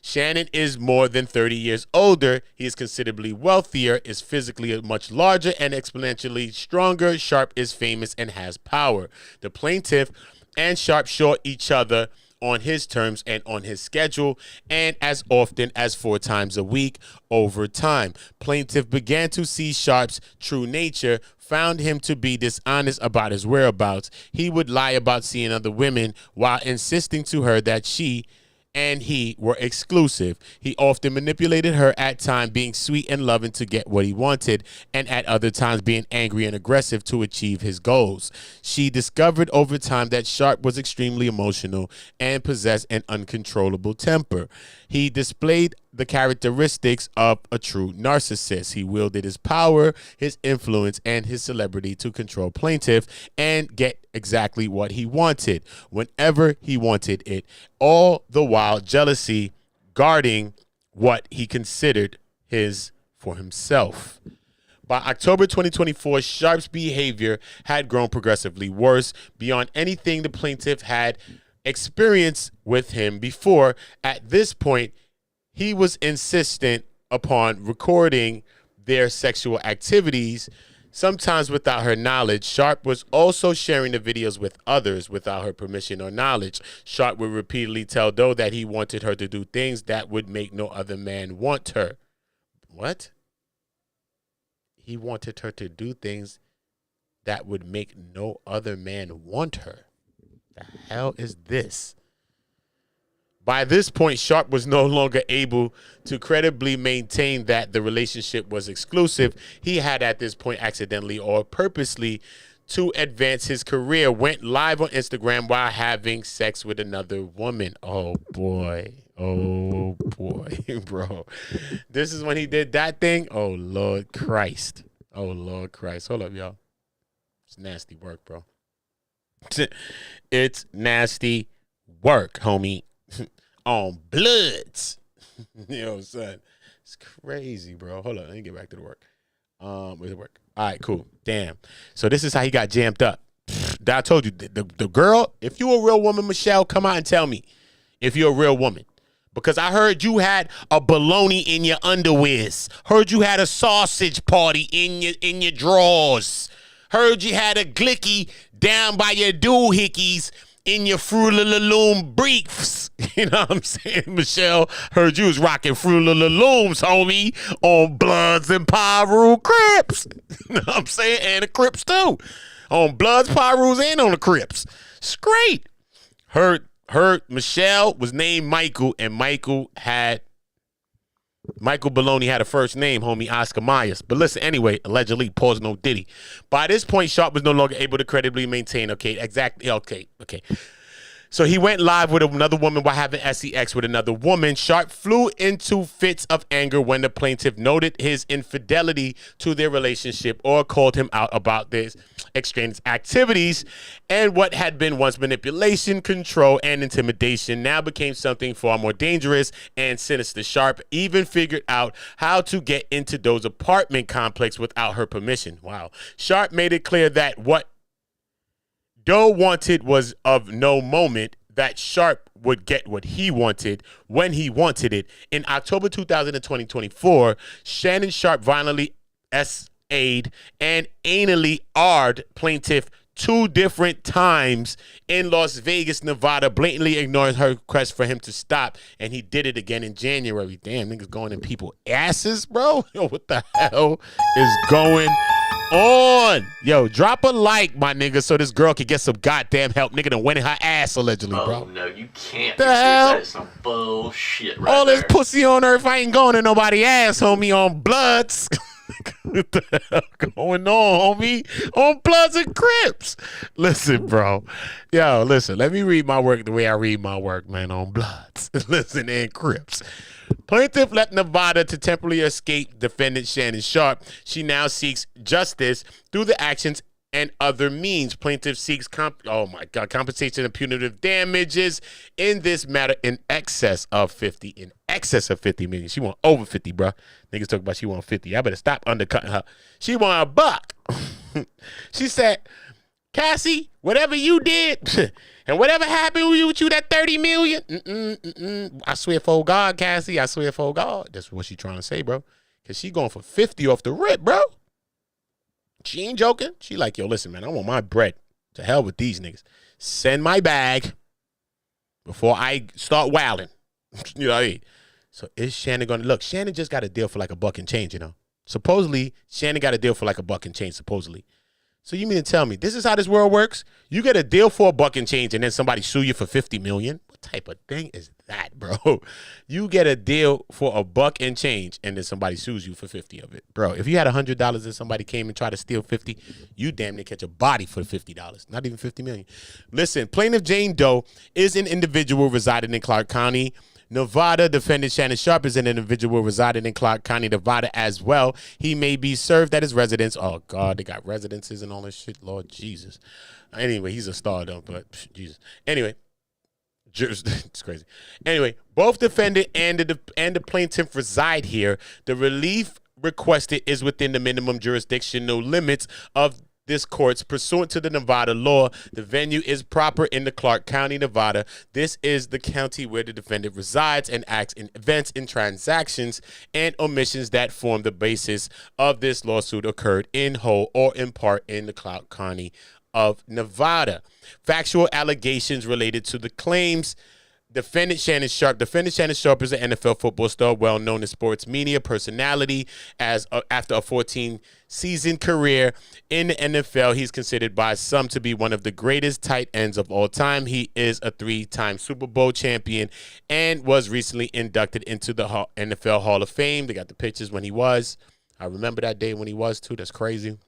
Shannon is more than 30 years older. He is considerably wealthier, is physically much larger, and exponentially stronger. Sharpe is famous and has power. The plaintiff and Sharpe saw each other on his terms and on his schedule, and as often as 4 times a week over time. Plaintiff began to see Sharpe's true nature, found him to be dishonest about his whereabouts. He would lie about seeing other women while insisting to her that she and he were exclusive. He often manipulated her, at times being sweet and loving to get what he wanted, and at other times being angry and aggressive to achieve his goals. She discovered over time that Sharpe was extremely emotional and possessed an uncontrollable temper. He displayed the characteristics of a true narcissist. He wielded his power, his influence, and his celebrity to control plaintiff and get exactly what he wanted, whenever he wanted it, all the while jealousy guarding what he considered his for himself. By October 2024, Sharpe's behavior had grown progressively worse beyond anything the plaintiff had experienced with him before. At this point, he was insistent upon recording their sexual activities, sometimes without her knowledge. Sharpe was also sharing the videos with others without her permission or knowledge. Sharpe would repeatedly tell Doe that he wanted her to do things that would make no other man want her. What? He wanted her to do things that would make no other man want her. The hell is this? By this point, Sharpe was no longer able to credibly maintain that the relationship was exclusive. He had at this point accidentally or purposely, to advance his career, went live on Instagram while having sex with another woman. Oh boy. Oh boy, bro. This is when he did that thing. Oh Lord Christ. Oh Lord Christ. Hold up, y'all. It's nasty work, bro. It's nasty work, homie. On bloods. You know what I'm saying? It's crazy, bro. Hold on, let me get back to the work. Where's the work? All right, cool. Damn. So this is how he got jammed up. I told you, the girl, if you a real woman, Michelle, come out and tell me if you're a real woman. Because I heard you had a bologna in your underwears. Heard you had a sausage party in your drawers. Heard you had a glicky down by your doohickeys in your Fruit of the Loom briefs. You know what I'm saying, Michelle? Heard you was rocking Fruit of the Looms, homie, on Bloods and Pyru Crips. You know what I'm saying? And the Crips, too. On Bloods, Pyrus, and on the Crips. It's great. Heard Michelle was named Michael, and Michael Baloney had a first name, homie, Oscar Myers. But listen, anyway, allegedly, pause, no Diddy. By this point, Sharpe was no longer able to credibly maintain, okay. So he went live with another woman while having sex with another woman. Sharpe flew into fits of anger when the plaintiff noted his infidelity to their relationship or called him out about this extraneous activities, and what had been once manipulation, control, and intimidation now became something far more dangerous and sinister. Sharpe even figured out how to get into those apartment complex without her permission. Wow. Sharpe made it clear that what Doe wanted was of no moment, that Sharpe would get what he wanted when he wanted it. In October 2024, Shannon Sharpe violently SA'd and anally R'd plaintiff 2 different times in Las Vegas, Nevada, blatantly ignoring her request for him to stop, and he did it again in January. Damn, niggas going in people's asses, bro. Yo, what the hell is going on? Yo, drop a like, my nigga, so this girl can get some goddamn help. Nigga done went in her ass allegedly, bro. Oh no, you can't. The be serious. hell? That is some bullshit right All there. this pussy on earth, I ain't going to nobody ass, homie, on Bloods. What the hell going on, homie? On Bloods and Crips. Listen, bro. Yo, listen, let me read my work the way I read my work, man, on Bloods. Listen, and Crips. Plaintiff left Nevada to temporarily escape defendant Shannon Sharpe. She now seeks justice through the actions and other means. Plaintiff seeks compensation and punitive damages in this matter in excess of 50 million. She want over 50, bro. Niggas talk about she want 50. I better stop undercutting her. She want $1. She said, Cassie, whatever you did and whatever happened with you, that 30 million, I swear for God, Cassie, I swear for God. That's what she trying to say, bro. Because she going for 50 off the rip, bro. She ain't joking. She like, yo, listen, man, I want my bread. To hell with these niggas. Send my bag before I start wilding. You know what I mean? So is Shannon going to look? Shannon just got a deal for like $1 and change, you know. Supposedly, Shannon got a deal for like $1 and change, supposedly. So you mean to tell me this is how this world works? You get a deal for $1 and change, and then somebody sue you for 50 million? What type of thing is that, bro? You get a deal for $1 and change, and then somebody sues you for 50 of it, bro. If you had $100 and somebody came and tried to steal 50, you damn near catch a body for $50. Not even 50 million. Listen, plaintiff Jane Doe is an individual residing in Clark County, Nevada. Defendant Shannon Sharpe is an individual residing in Clark County, Nevada as well. He may be served at his residence. Oh, God, they got residences and all this shit. Lord Jesus. Anyway, he's a star, though, but Jesus. Anyway, it's crazy. Anyway, both defendant and the plaintiff reside here. The relief requested is within the minimum jurisdictional limits of this court's pursuant to the Nevada law. The venue is proper in the Clark County, Nevada. This is the county where the defendant resides and acts in events and transactions and omissions that form the basis of this lawsuit occurred in whole or in part in the Clark County of Nevada. Factual allegations related to the claims. Defendant Shannon Sharpe is an NFL football star, well known in sports media personality. After a 14-season career in the NFL, he's considered by some to be one of the greatest tight ends of all time. He is a 3-time Super Bowl champion and was recently inducted into the NFL Hall of Fame. They got the pictures when he was. I remember that day when he was too. That's crazy.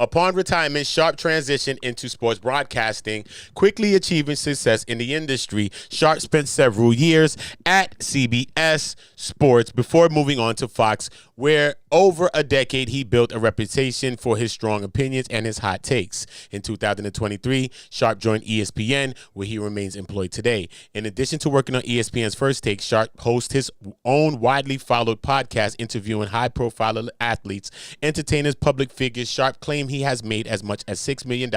Upon retirement, Sharpe transitioned into sports broadcasting, quickly achieving success in the industry. Sharpe spent several years at CBS Sports before moving on to Fox, where over a decade he built a reputation for his strong opinions and his hot takes. In 2023, Sharpe joined ESPN, where he remains employed today. In addition to working on ESPN's First Take, Sharpe hosts his own widely followed podcast interviewing high-profile athletes, entertainers, public figures. Sharpe claimed he has made as much as $6 million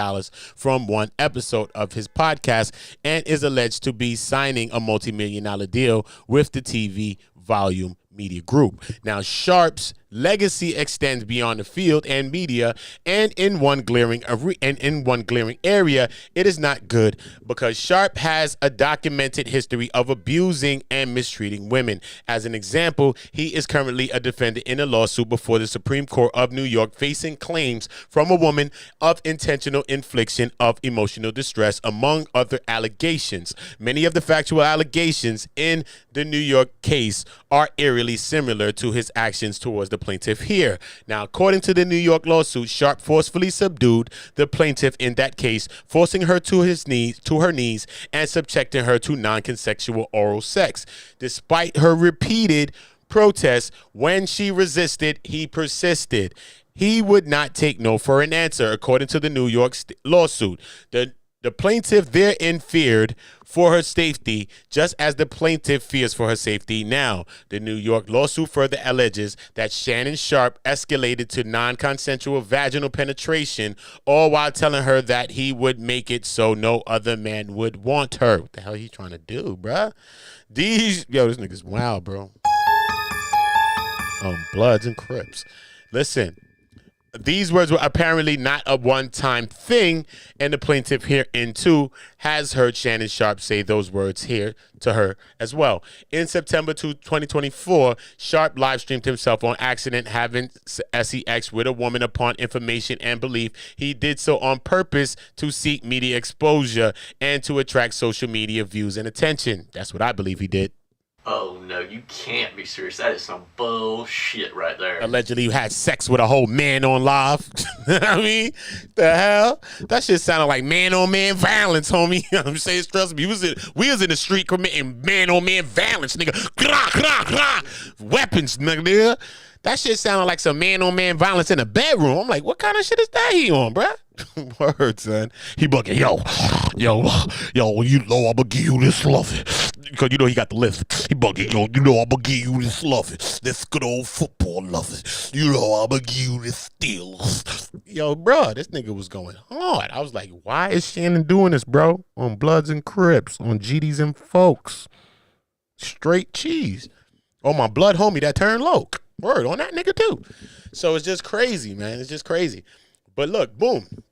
from one episode of his podcast and is alleged to be signing a multi-million-dollar deal with the TV Volume Media Group. Now, Sharpe's legacy extends beyond the field and media, and in one glaring area, it is not good because Sharpe has a documented history of abusing and mistreating women. As an example, he is currently a defendant in a lawsuit before the Supreme Court of New York facing claims from a woman of intentional infliction of emotional distress, among other allegations. Many of the factual allegations in the New York case are eerily similar to his actions towards the plaintiff here. Now, according to the New York lawsuit, Sharpe forcefully subdued the plaintiff in that case, forcing her to her knees, and subjecting her to non-consensual oral sex. Despite her repeated protests, when she resisted, he persisted. He would not take no for an answer, according to the New York lawsuit. The plaintiff therein feared for her safety, just as the plaintiff fears for her safety now. The New York lawsuit further alleges that Shannon Sharpe escalated to non-consensual vaginal penetration, all while telling her that he would make it so no other man would want her. What the hell are you trying to do, bruh? This nigga's wild, bro. Bloods and Crips. Listen. These words were apparently not a one-time thing, and the plaintiff herein too has heard Shannon Sharpe say those words here to her as well. In September 2024, Sharpe live-streamed himself on accident having sex with a woman upon information and belief. He did so on purpose to seek media exposure and to attract social media views and attention. That's what I believe he did. Oh no, you can't be serious. That is some bullshit right there. Allegedly had sex with a whole man on live. I mean, the hell? That shit sounded like man-on-man violence, homie. I'm saying, trust me, we was in the street committing man-on-man violence, nigga. Grah, grah, grah. Weapons, nigga. That shit sounded like some man-on-man violence in a bedroom. I'm like, what kind of shit is that he on, bruh? Word, son. He bugging, yo, you know I'ma give you this loving. Because you know he got the lift. He bugging, yo, you know I'ma give you this loving. This good old football loving. You know I'ma give you this steals. Yo, bro, this nigga was going hard. I was like, why is Shannon doing this, bro? On Bloods and Crips, on GDs and Folks. Straight cheese. On my blood homie that turned loc. Word, on that nigga too. So it's just crazy, man. It's just crazy. But look, boom.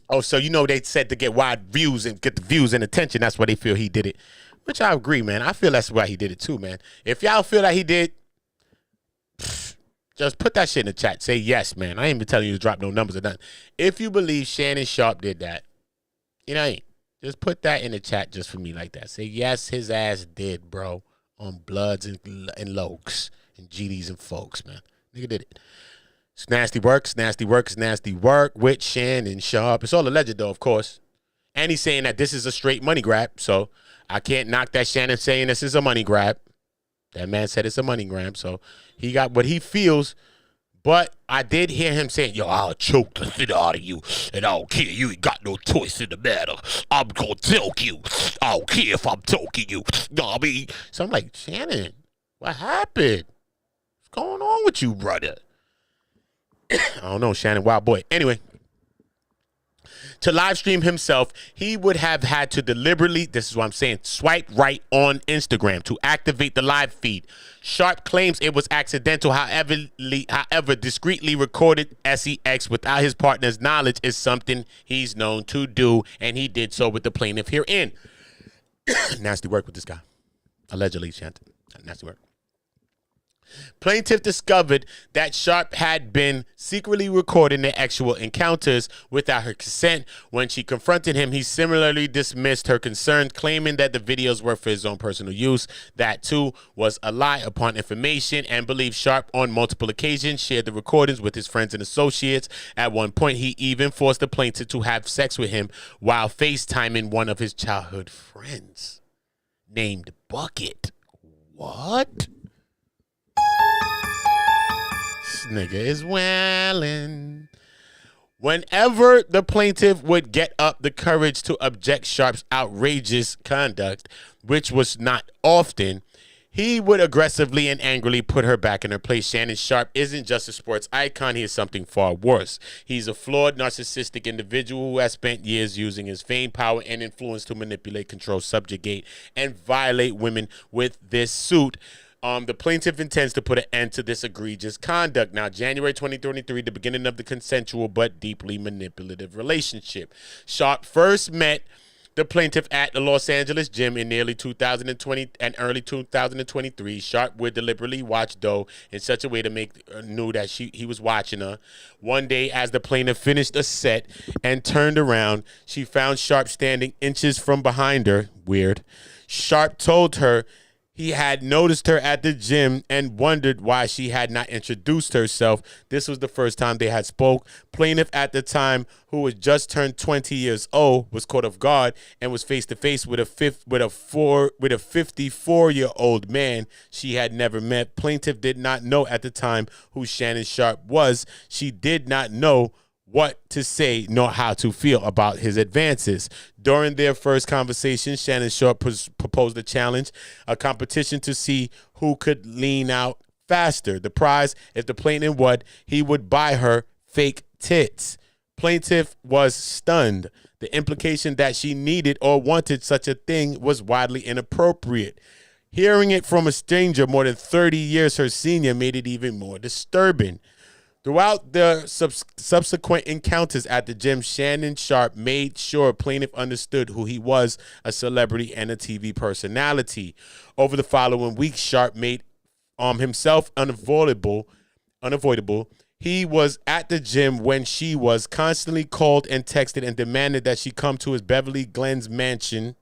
Oh, so you know they said to get wide views and get the views and attention. That's why they feel he did it. Which I agree, man. I feel that's why he did it too, man. If y'all feel that he did, just put that shit in the chat. Say yes, man. I ain't even telling you to drop no numbers or nothing. If you believe Shannon Sharpe did that, you know, just put that in the chat just for me like that. Say yes, his ass did, bro. On Bloods and Lokes and GDs and Folks, man. Nigga did it. It's nasty work, it's nasty work, it's nasty work with Shannon Sharpe. It's all alleged, though, of course. And he's saying that this is a straight money grab, so I can't knock that Shannon saying this is a money grab. That man said it's a money grab, so he got what he feels. But I did hear him saying, yo, I'll choke the shit out of you, and I don't care. You ain't got no choice in the matter. I'm going to choke you. I don't care if I'm choking you. Know what I mean? So I'm like, Shannon, what happened? What's going on with you, brother? I don't know, Shannon, wild boy. Anyway, to live stream himself, he would have had to deliberately, this is what I'm saying, swipe right on Instagram to activate the live feed. Sharpe claims it was accidental, however, discreetly recorded sex without his partner's knowledge is something he's known to do, and he did so with the plaintiff herein. Nasty work with this guy. Allegedly, Shannon. Nasty work. Plaintiff discovered that Sharpe had been secretly recording their actual encounters without her consent. When she confronted him, he similarly dismissed her concerns, claiming that the videos were for his own personal use. That, too, was a lie upon information, and believed Sharpe on multiple occasions shared the recordings with his friends and associates. At one point, he even forced the plaintiff to have sex with him while FaceTiming one of his childhood friends named Bucket. What? This nigga is wildin'. Whenever the plaintiff would get up the courage to object Sharpe's outrageous conduct, which was not often, he would aggressively and angrily put her back in her place. Shannon Sharpe isn't just a sports icon. He is something far worse. He's a flawed, narcissistic individual who has spent years using his fame, power, and influence to manipulate, control, subjugate, and violate women. With this suit, the plaintiff intends to put an end to this egregious conduct. Now, January 2023, the beginning of the consensual but deeply manipulative relationship. Sharpe first met the plaintiff at the Los Angeles gym in nearly 2020 and early 2023. Sharpe would deliberately watch Doe in such a way to make knew that he was watching her. One day, as the plaintiff finished a set and turned around, she found Sharpe standing inches from behind her. Weird. Sharpe told her He had noticed her at the gym and wondered why she had not introduced herself. This was the first time they had spoke. Plaintiff at the time, who was just turned 20 years old, was caught off guard and was face to face with a 54-year-old man she had never met. Plaintiff did not know at the time who Shannon Sharpe was. She did not know what to say nor how to feel about his advances. During their first conversation, Shannon Sharpe proposed a challenge, a competition to see who could lean out faster. The prize, if the plaintiff won, he would buy her fake tits. Plaintiff was stunned. The implication that she needed or wanted such a thing was widely inappropriate. Hearing it from a stranger more than 30 years her senior made it even more disturbing. Throughout the subsequent encounters at the gym, Shannon Sharpe made sure plaintiff understood who he was, a celebrity and a TV personality. Over the following week, Sharpe made himself unavoidable. He was at the gym when she was constantly called and texted and demanded that she come to his Beverly Glens mansion.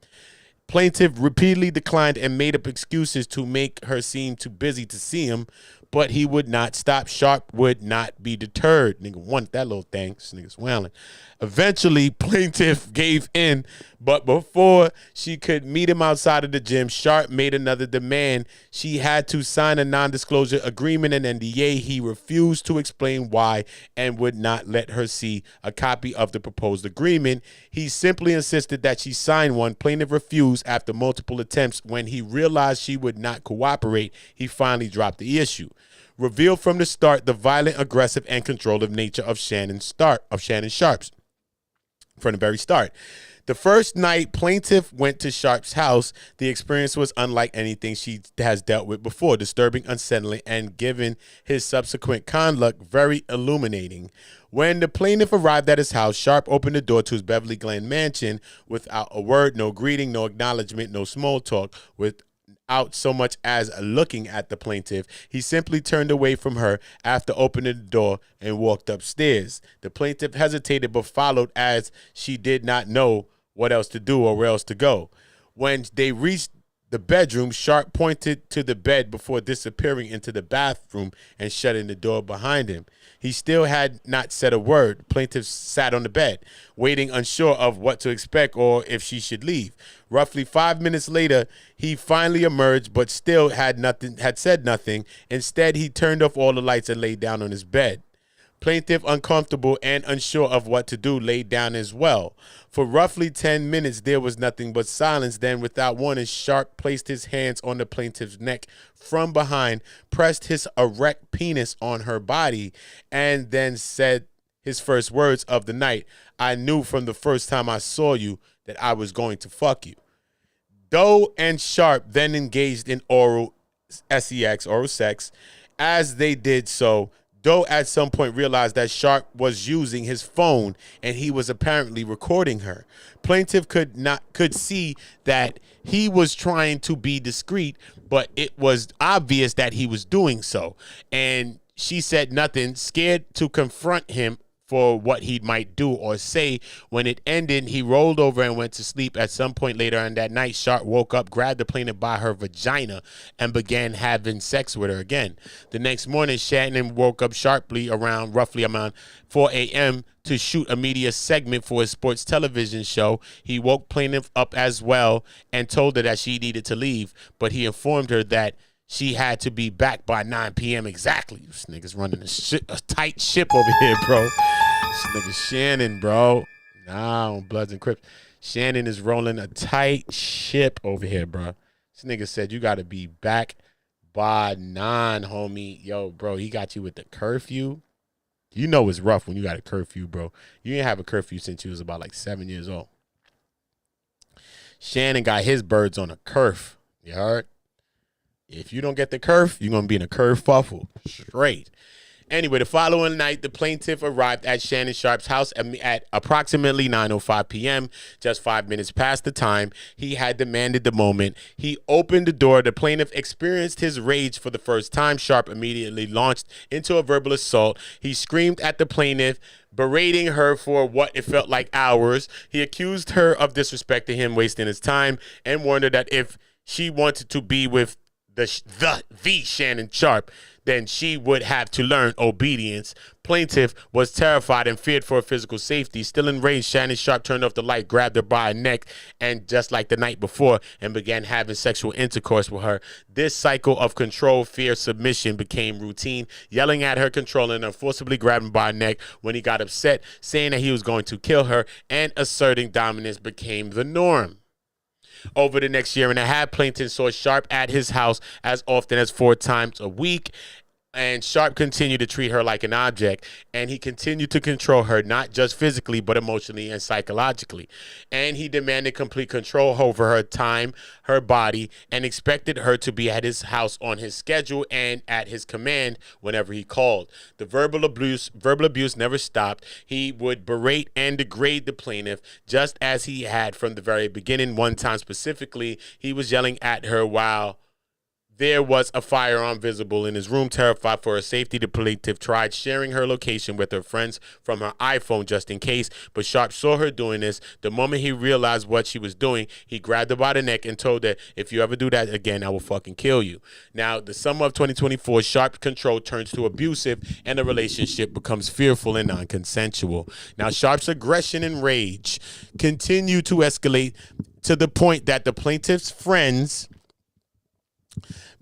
Plaintiff repeatedly declined and made up excuses to make her seem too busy to see him, but he would not stop. Sharpe would not be deterred. Nigga want that little thing. This nigga's wailing. Eventually, plaintiff gave in, but before she could meet him outside of the gym, Sharpe made another demand. She had to sign a non-disclosure agreement, an NDA. He refused to explain why and would not let her see a copy of the proposed agreement. He simply insisted that she sign one. Plaintiff refused after multiple attempts. When he realized she would not cooperate, he finally dropped the issue. Revealed from the start the violent, aggressive, and controlling nature of Shannon Sharpe's. From the very start. The first night plaintiff went to Sharpe's house, the experience was unlike anything she has dealt with before, disturbing, unsettling, and given his subsequent conduct, very illuminating. When the plaintiff arrived at his house, Sharpe opened the door to his Beverly Glen mansion without a word, no greeting, no acknowledgement, no small talk, without so much as looking at the plaintiff. He simply turned away from her after opening the door and walked upstairs. The plaintiff hesitated but followed as she did not know what else to do or where else to go. When they reached the bedroom, Sharpe pointed to the bed before disappearing into the bathroom and shutting the door behind him. He still had not said a word. Plaintiff sat on the bed, waiting, unsure of what to expect or if she should leave. Roughly 5 minutes later, he finally emerged, but still had said nothing. Instead, he turned off all the lights and laid down on his bed. Plaintiff, uncomfortable and unsure of what to do, laid down as well. For roughly 10 minutes, there was nothing but silence. Then, without warning, Sharpe placed his hands on the plaintiff's neck from behind, pressed his erect penis on her body, and then said his first words of the night: "I knew from the first time I saw you that I was going to fuck you." Doe and Sharpe then engaged in oral sex. As they did so, Doe at some point realized that Sharpe was using his phone and he was apparently recording her. Plaintiff could see that he was trying to be discreet, but it was obvious that he was doing so. And she said nothing, scared to confront him for what he might do or say. When it ended, he rolled over and went to sleep. At some point later on that night, Sharpe woke up, grabbed the plaintiff by her vagina, and began having sex with her again. The next morning, Shannon woke up sharply around 4 a.m. to shoot a media segment for his sports television show. He woke plaintiff up as well and told her that she needed to leave, but he informed her that she had to be back by 9 p.m. exactly. This nigga's running a tight ship over here, bro. This nigga Shannon, bro. Nah, on Bloods and Crips. Shannon is rolling a tight ship over here, bro. This nigga said you got to be back by 9, homie. Yo, bro, he got you with the curfew. You know it's rough when you got a curfew, bro. You didn't have a curfew since you was about like 7 years old. Shannon got his birds on a curf. You heard? If you don't get the curf, you're going to be in a kerfuffle. Straight. Anyway, the following night, the plaintiff arrived at Shannon Sharpe's house at approximately 9:05 p.m., just 5 minutes past the time he had demanded the moment. He opened the door. The plaintiff experienced his rage for the first time. Sharpe immediately launched into a verbal assault. He screamed at the plaintiff, berating her for what it felt like hours. He accused her of disrespecting him, wasting his time, and warned her that if she wanted to be with the Shannon Sharpe, then she would have to learn obedience. Plaintiff was terrified and feared for her physical safety. Still enraged, Shannon Sharpe turned off the light, grabbed her by her neck, and just like the night before, and began having sexual intercourse with her. This cycle of control, fear, submission became routine, yelling at her, controlling her, forcibly grabbing by her neck when he got upset, saying that he was going to kill her, and asserting dominance became the norm. Over the next year and a half, Plaintiff saw Sharpe at his house as often as 4 times a week. And Sharpe continued to treat her like an object, and he continued to control her, not just physically, but emotionally and psychologically. And he demanded complete control over her time, her body, and expected her to be at his house on his schedule and at his command whenever he called. The verbal abuse never stopped. He would berate and degrade the plaintiff, just as he had from the very beginning. One time specifically, he was yelling at her while there was a firearm visible in his room. Terrified for her safety, the plaintiff tried sharing her location with her friends from her iPhone just in case, but Sharpe saw her doing this. The moment he realized what she was doing, he grabbed her by the neck and told her, if you ever do that again, I will fucking kill you. Now, the summer of 2024, Sharpe's control turns to abusive, and the relationship becomes fearful and non-consensual. Now, Sharpe's aggression and rage continue to escalate to the point that the plaintiff's friends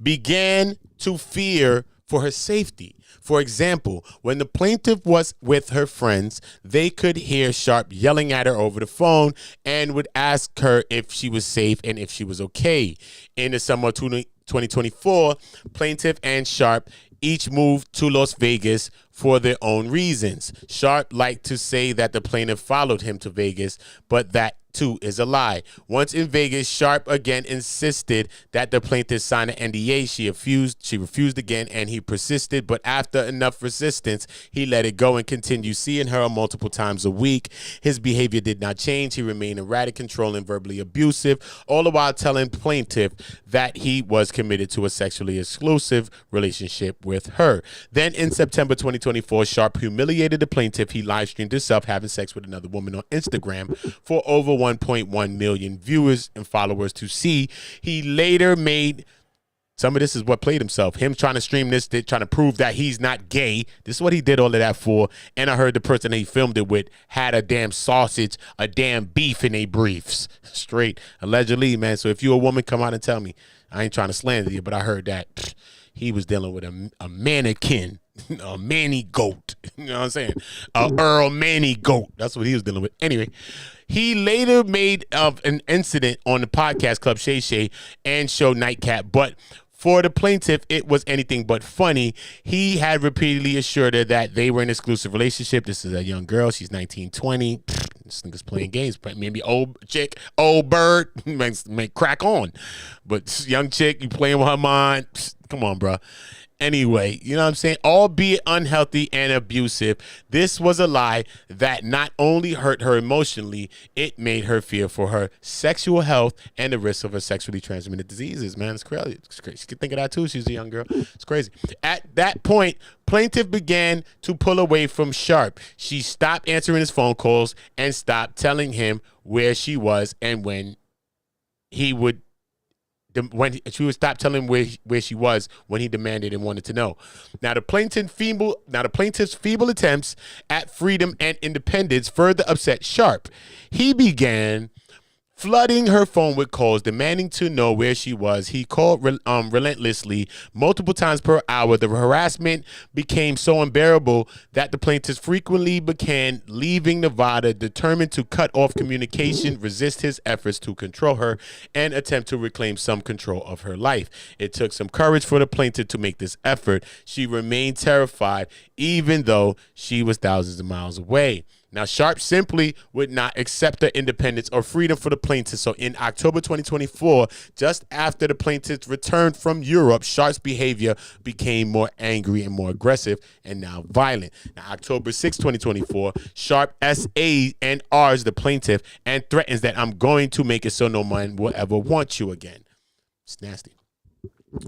began to fear for her safety. For example, when the plaintiff was with her friends, they could hear Sharpe yelling at her over the phone and would ask her if she was safe and if she was okay. In the summer of 2024, plaintiff and Sharpe each moved to Las Vegas for their own reasons. Sharpe liked to say that the plaintiff followed him to Vegas, but that too is a lie. Once in Vegas, Sharpe again insisted that the plaintiff sign an NDA. She refused again, and he persisted, but after enough resistance, he let it go and continued seeing her multiple times a week. His behavior did not change. He remained erratic, controlling, verbally abusive, all the while telling plaintiff that he was committed to a sexually exclusive relationship with her. Then in September 2024, Sharpe humiliated the plaintiff. He live streamed himself having sex with another woman on Instagram for over 1.1 million viewers and followers to see. He later made, some of this is what played himself, him trying to stream this, trying to prove that he's not gay. This is what he did all of that for. And I heard the person that he filmed it with had a damn sausage, a damn beef in their briefs. Straight, allegedly, man. So if you're a woman, come out and tell me. I ain't trying to slander you, but I heard that he was dealing with a mannequin, a manny goat. You know what I'm saying? A Earl Manny goat. That's what he was dealing with. Anyway, he later made an incident on the podcast Club Shay Shay and show Nightcap, but for the plaintiff, it was anything but funny. He had repeatedly assured her that they were in an exclusive relationship. This is a young girl. She's 19, 20. This nigga's playing games. Maybe old chick, old bird, may crack on. But young chick, you playing with her mind. Come on, bro. Anyway, you know what I'm saying? Albeit unhealthy and abusive, this was a lie that not only hurt her emotionally, it made her fear for her sexual health and the risk of her sexually transmitted diseases, man. It's crazy. It's crazy. She could think of that too. She's a young girl. It's crazy. At that point, plaintiff began to pull away from Sharpe. She stopped answering his phone calls and stopped telling him where she was and when she would stop telling him where she was when he demanded and wanted to know. Now the plaintiff's feeble attempts at freedom and independence further upset Sharpe. He began flooding her phone with calls demanding to know where she was. He called relentlessly multiple times per hour. The harassment became so unbearable that the plaintiff frequently began leaving Nevada, determined to cut off communication, resist his efforts to control her, and attempt to reclaim some control of her life. It took some courage for the plaintiff to make this effort. She remained terrified, even though she was thousands of miles away. Now, Sharpe simply would not accept the independence or freedom for the plaintiff. So in October 2024, just after the plaintiff returned from Europe, Sharpe's behavior became more angry and more aggressive and now violent. Now, October 6, 2024, Sharpe S.A. and R's the plaintiff and threatens that I'm going to make it so no man will ever want you again. It's nasty.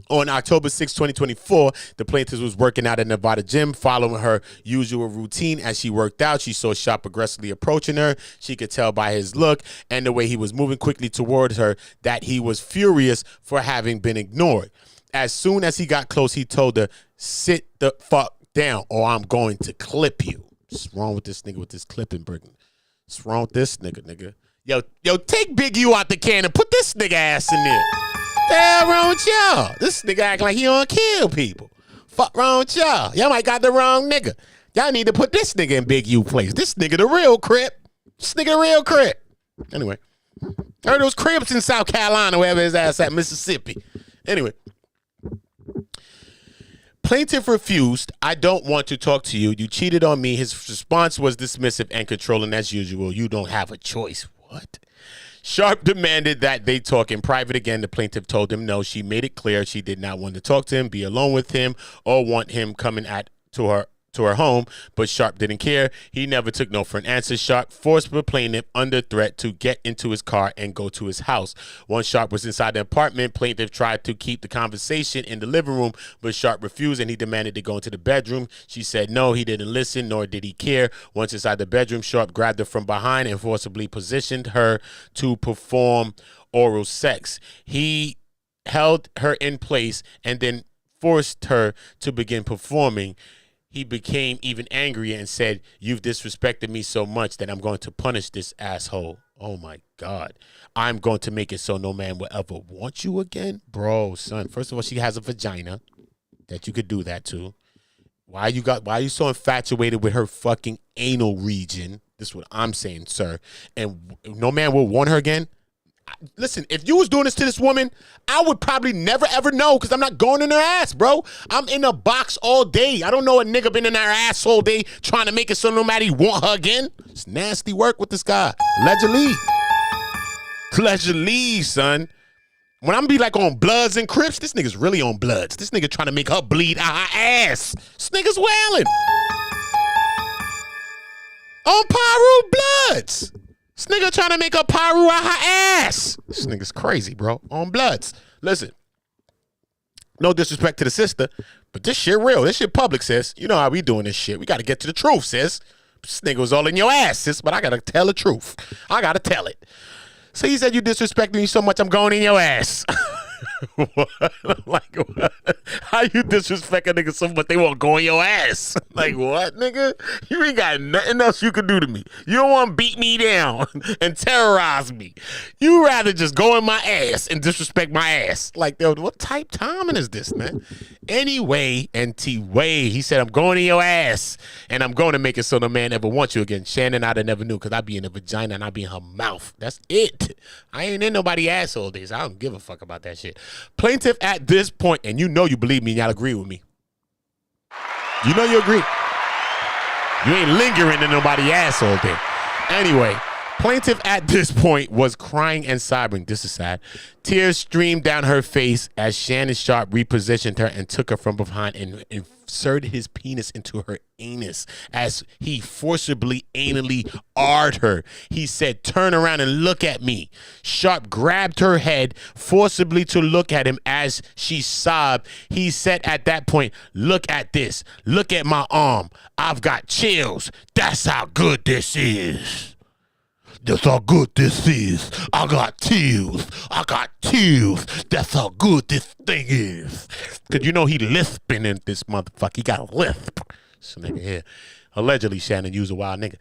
On October 6, 2024, the plaintiff was working out at Nevada gym, following her usual routine. As she worked out, she saw Sharpe aggressively approaching her. She could tell by his look and the way he was moving quickly towards her that he was furious for having been ignored. As soon as he got close, he told her, sit the fuck down or I'm going to clip you. What's wrong with this nigga with this clipping, Britain? What's wrong with this nigga? Yo, take Big U out the can and put this nigga ass in there. The hell wrong with y'all? This nigga acting like he don't kill people. Fuck wrong with y'all? Y'all might got the wrong nigga. Y'all need to put this nigga in Big U place. This nigga the real Crip. This nigga the real Crip. Anyway, heard those Crips in South Carolina, wherever his ass at, Mississippi. Anyway. Plaintiff refused. I don't want to talk to you. You cheated on me. His response was dismissive and controlling as usual. You don't have a choice. What? Sharpe demanded that they talk in private again. The plaintiff told him no. She made it clear she did not want to talk to him, be alone with him, or want him coming to her home, but Sharpe didn't care. He never took no for an answer. Sharpe forced the plaintiff under threat to get into his car and go to his house. Once Sharpe was inside the apartment, plaintiff tried to keep the conversation in the living room, but Sharpe refused and he demanded to go into the bedroom. She said no, he didn't listen, nor did he care. Once inside the bedroom, Sharpe grabbed her from behind and forcibly positioned her to perform oral sex. He held her in place and then forced her to begin performing. He became even angrier and said, you've disrespected me so much that I'm going to punish this asshole. Oh, my God. I'm going to make it so no man will ever want you again. Bro, son, first of all, she has a vagina that you could do that to. Why are you so infatuated with her fucking anal region? This is what I'm saying, sir. And no man will want her again? Listen, if you was doing this to this woman, I would probably never ever know because I'm not going in her ass, bro. I'm in a box all day. I don't know a nigga been in her ass all day trying to make it so nobody want her again. It's nasty work with this guy. Allegedly, son. When I'm be like on Bloods and Crips, this nigga's really on Bloods. This nigga trying to make her bleed out her ass. This nigga's wailing. On Paru Bloods. This nigga trying to make a Paru out her ass. This nigga's crazy, bro. On Bloods. Listen, no disrespect to the sister, but this shit real. This shit public, sis. You know how we doing this shit. We got to get to the truth, sis. This nigga was all in your ass, sis, but I got to tell the truth. I got to tell it. So he said you disrespecting me so much I'm going in your ass. What? Like, what? How you disrespect a nigga so much they won't go in your ass? Like, what, nigga? You ain't got nothing else you can do to me. You don't want to beat me down and terrorize me. You rather just go in my ass and disrespect my ass. Like, yo, what type timing is this, man? Anyway, NT Way, he said, I'm going in your ass and I'm going to make it so no man ever wants you again. Shannon, I'd have never knew because I'd be in the vagina and I'd be in her mouth. That's it. I ain't in nobody's ass all days. I don't give a fuck about that shit. Plaintiff at this point, and you know you believe me and y'all agree with me. You know you agree. You ain't lingering in nobody's ass all day. Anyway, plaintiff at this point was crying and sobbing. This is sad. Tears streamed down her face as Shannon Sharpe repositioned her and took her from behind and inserted his penis into her anus as he forcibly anally arred her. He said, turn around and look at me. Sharpe grabbed her head forcibly to look at him as she sobbed. He said at that point, look at this. Look at my arm. I've got chills. That's how good this is. That's how good this is. I got tears. I got tears. That's how good this thing is. Because you know he lisping in this motherfucker. He got a lisp. This nigga here. Allegedly, Shannon used a wild nigga.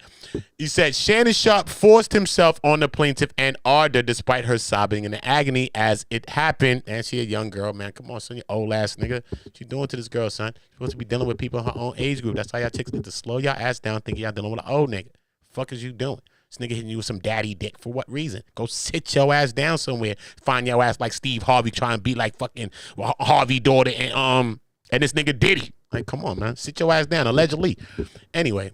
He said Shannon Sharpe forced himself on the plaintiff and ardor despite her sobbing in agony as it happened. And she a young girl, man. Come on, son, you old ass nigga. What you doing to this girl, son? You're supposed to be dealing with people in her own age group. That's how y'all chicks need to slow y'all ass down thinking y'all dealing with an old nigga. Fuck is you doing? This nigga hitting you with some daddy dick. For what reason? Go sit your ass down somewhere. Find your ass like Steve Harvey trying to be like fucking Harvey daughter and this nigga Diddy. Like, come on, man. Sit your ass down, allegedly. Anyway,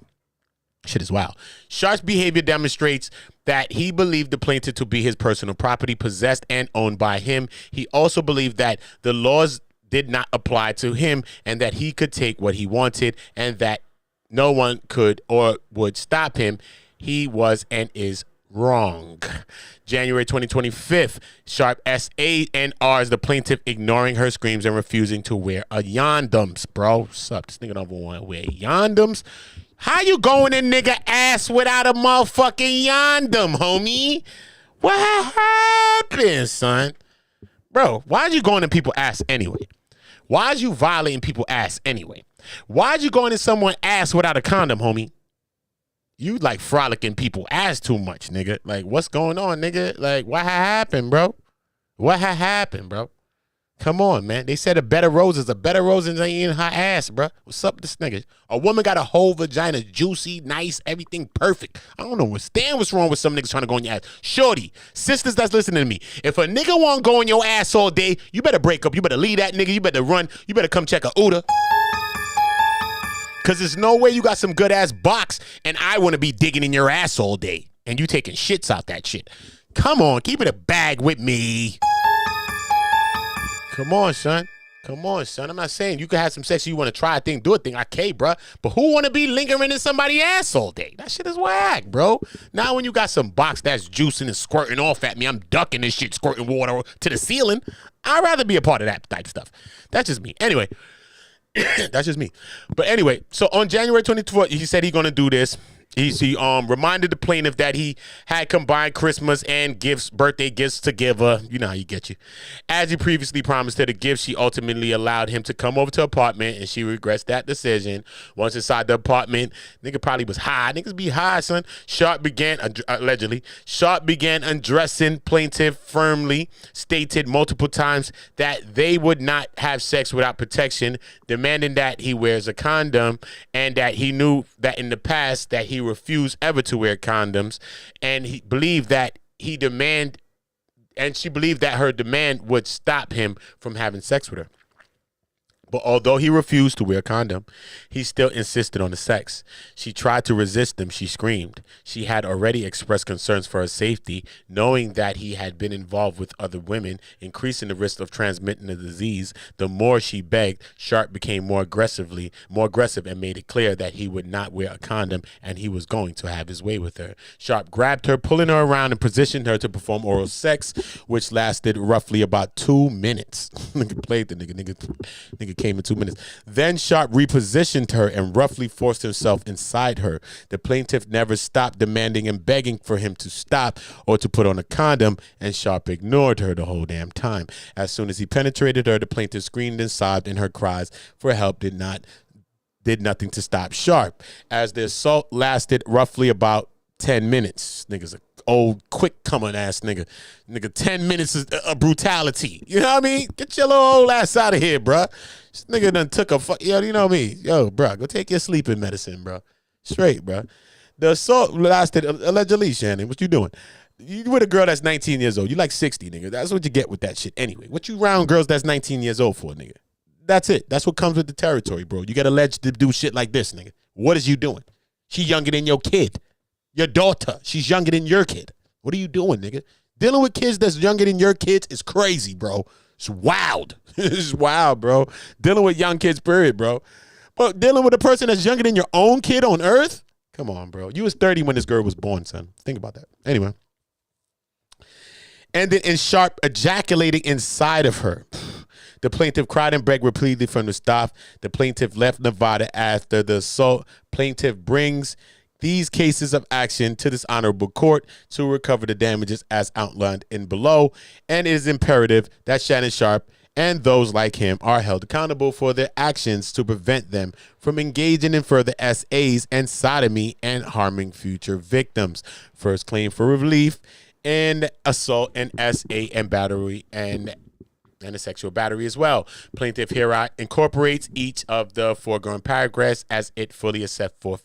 shit is wild. Sharpe's behavior demonstrates that he believed the plaintiff to be his personal property, possessed and owned by him. He also believed that the laws did not apply to him and that he could take what he wanted and that no one could or would stop him. He was and is wrong. January 2025, Sharpe SANRs the plaintiff ignoring her screams and refusing to wear a yondoms. Bro, what's up? This nigga don't want to wear yondoms. How you going in nigga ass without a motherfucking yondom, homie? What happened, son? Bro, why are you going in people's ass anyway? Why is you violating people's ass anyway? Why is you going in someone's ass without a condom, homie? You like frolicking people's ass too much, nigga. Like, what's going on, nigga? Like, what happened, bro? What happened, bro? Come on, man. They said a better rose is a better rose than eating her ass, bro. What's up with this nigga? A woman got a whole vagina, juicy, nice, everything perfect. I don't know what's wrong with some niggas trying to go in your ass. Shorty, sisters that's listening to me, if a nigga want to go in your ass all day, you better break up. You better leave that nigga. You better run. You better come check a OOTA. Because there's no way you got some good ass box and I want to be digging in your ass all day and you taking shits out that shit. Come on, keep it a bag with me. Come on, son. Come on, son. I'm not saying you can have some sex, you want to try a thing, do a thing. Okay, bro. But who want to be lingering in somebody's ass all day? That shit is whack, bro. Now when you got some box that's juicing and squirting off at me, I'm ducking this shit, squirting water to the ceiling. I'd rather be a part of that type stuff. That's just me. Anyway, that's just me. But anyway, so on January 24th, he said he's going to do this. He reminded the plaintiff that he had combined Christmas and birthday gifts to give her. You know how you get you. As he previously promised her the gift, she ultimately allowed him to come over to her apartment, and she regrets that decision. Once inside the apartment, nigga probably was high. Niggas be high, son. Sharpe began undressing plaintiff firmly, stated multiple times that they would not have sex without protection, demanding that he wears a condom, and that he knew that in the past that he refused ever to wear condoms, and he believed that she believed that her demand would stop him from having sex with her. But although he refused to wear a condom, he still insisted on the sex. She tried to resist him. She screamed. She had already expressed concerns for her safety, knowing that he had been involved with other women, increasing the risk of transmitting the disease. The more she begged, Sharpe became more aggressive and made it clear that he would not wear a condom and he was going to have his way with her. Sharpe grabbed her, pulling her around and positioned her to perform oral sex, which lasted roughly about 2 minutes. Nigga played the nigga came in 2 minutes. Then Sharpe repositioned her and roughly forced himself inside her. The plaintiff never stopped demanding and begging for him to stop or to put on a condom, and Sharpe ignored her the whole damn time. As soon as he penetrated her, the plaintiff screamed and sobbed, and her cries for help did nothing to stop Sharpe. As the assault lasted roughly about 10 minutes. Niggas old quick coming ass nigga. 10 minutes of brutality. You know what I mean? Get your little old ass out of here, bruh. This nigga done took a you know me. Yo, bruh, go take your sleeping medicine, bruh. Straight, bruh. The assault lasted allegedly, Shannon. What you doing? You with a girl that's 19 years old. You like 60, nigga. That's what you get with that shit anyway. What you round girls that's 19 years old for, nigga? That's it. That's what comes with the territory, bro. You get alleged to do shit like this, nigga. What is you doing? She younger than your kid. Your daughter, she's younger than your kid. What are you doing, nigga? Dealing with kids that's younger than your kids is crazy, bro. It's wild. It's wild, bro. Dealing with young kids, period, bro. But dealing with a person that's younger than your own kid on earth? Come on, bro. You was 30 when this girl was born, son. Think about that. Anyway. And then Sharpe ejaculating inside of her. The plaintiff cried and begged repeatedly from the stop. The plaintiff left Nevada after the assault. Plaintiff brings these cases of action to this honorable court to recover the damages as outlined in below, and it is imperative that Shannon Sharpe and those like him are held accountable for their actions to prevent them from engaging in further SAs and sodomy and harming future victims. First claim for relief and assault and SA and battery and a sexual battery as well. Plaintiff here incorporates each of the foregoing paragraphs as it fully is set forth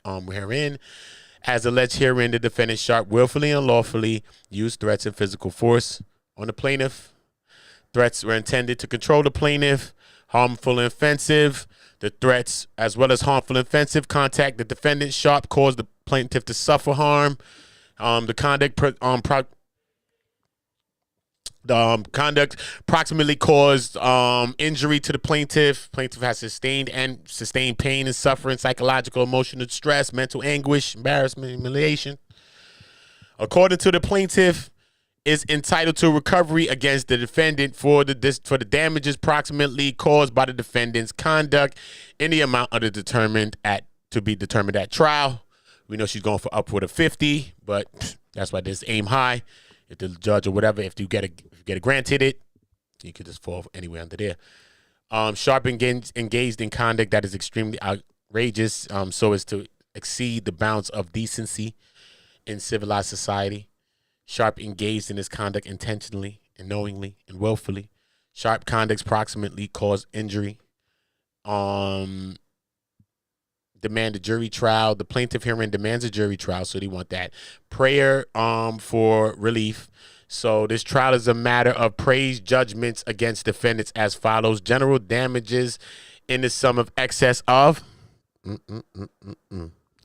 herein. As alleged herein, the defendant Sharpe willfully and unlawfully used threats and physical force on the plaintiff. Threats were intended to control the plaintiff, harmful and offensive. The threats, as well as harmful and offensive contact the defendant Sharpe caused the plaintiff to suffer harm. The conduct approximately caused injury to the plaintiff. Plaintiff has sustained pain and suffering, psychological, emotional distress, mental anguish, embarrassment, humiliation. According to the plaintiff, is entitled to recovery against the defendant for the damages approximately caused by the defendant's conduct in the amount to be determined at trial. We know she's going for upward of 50, but that's why this aim high. If the judge or whatever, if you get it granted, you could just fall anywhere under there. Sharpe engaged in conduct that is extremely outrageous, so as to exceed the bounds of decency in civilized society. Sharpe engaged in his conduct intentionally and knowingly and willfully. Sharpe conducts proximately caused injury. Demand a jury trial. The plaintiff herein demands a jury trial, so they want that. Prayer for relief. So this trial is a matter of praise judgments against defendants as follows. General damages in the sum of excess of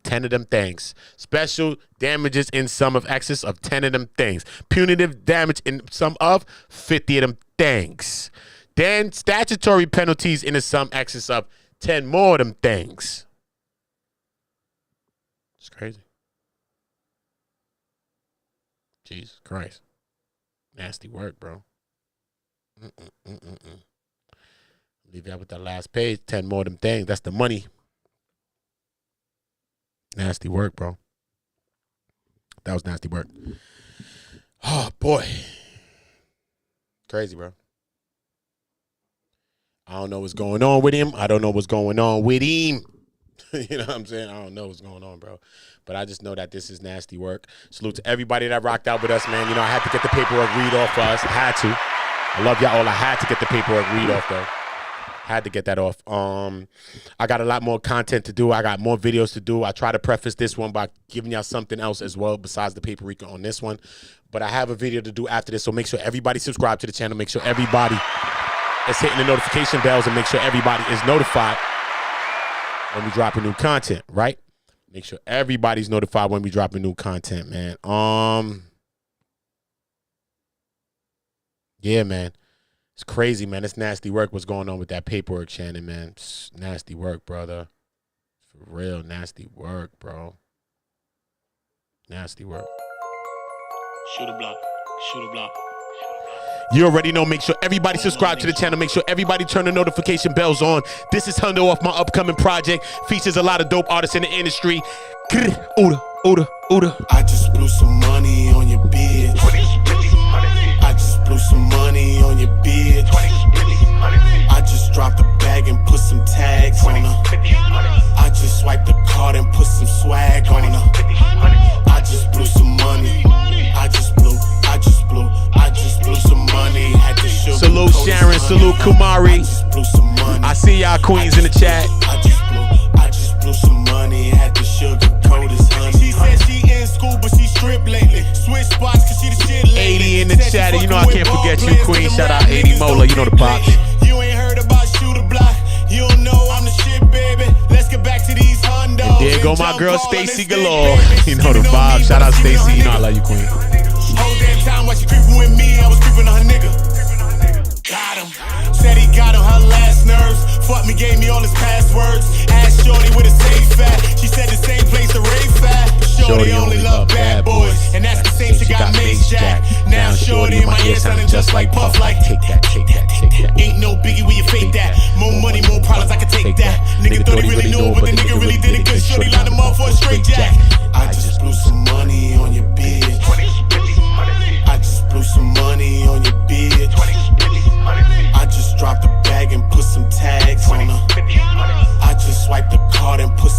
10 of them things. Special damages in sum of excess of 10 of them things. Punitive damage in sum of 50 of them things. Then statutory penalties in the sum excess of 10 more of them things. It's crazy. Jesus Christ. Nasty work, bro. Leave that with that last page. 10 more of them things. That's the money. Nasty work, bro. That was nasty work. Oh, boy. Crazy, bro. I don't know what's going on with him. I don't know what's going on with him. You know what I'm saying? I don't know what's going on, bro. But I just know that this is nasty work. Salute to everybody that rocked out with us, man. You know, I had to get the paperwork read off for us. I had to. I love y'all all. I had to get the paperwork read off, though. Had to get that off. I got a lot more content to do. I got more videos to do. I try to preface this one by giving y'all something else as well besides the paperwork on this one. But I have a video to do after this, so make sure everybody subscribe to the channel. Make sure everybody is hitting the notification bells and make sure everybody is notified when we drop a new content, right? Make sure everybody's notified when we drop a new content, man. Yeah, man. It's crazy, man. It's nasty work what's going on with that paperwork, Shannon, man. It's nasty work, brother. For real, nasty work, bro. Nasty work. Shoot a block. Shoot a block. You already know. Make sure everybody subscribe to the channel. Make sure everybody turn the notification bells on. This is Hundo off my upcoming project. Features a lot of dope artists in the industry. OOTA, OOTA, OOTA. I just blew some money on your bitch. I just blew some money on your bitch. I just dropped a bag and put some tags on her. I just swiped the card and put some swag on her. I just blew some money. I just blew some money. Had to show. Salute Sharon, salute Kumari. I see y'all queens in the chat. I just blew some money. Had to sugarcoat his honey. She said she in school, but she stripped lately. Switch spots cause she the shit lately. 80 in the chat. You know I can't forget you, queen. Shout out 80 Mola. You know the pops. You ain't heard about shoot a block. You don't know I'm the shit, baby. Let's get back to these Hondos. There go my girl Stacy Galore. You know the vibe. Shout out Stacy. You know I love you, queen. Whole damn time while she creeping with me, I was creeping on her nigga. Got him. Said he got on her last nerves. Fuck me, gave me all his passwords. Asked Shorty with a safe at. She said the same place to rave at. Shorty only love bad boys. And that's the same she got Mace Jack. Now Shorty in my ear sounding just like Puff. Like take that, take that, take that. Ain't no biggie where you fake that. More money, more problems, I can take that. Nigga thought he really knew, but the nigga really did it good. Shorty like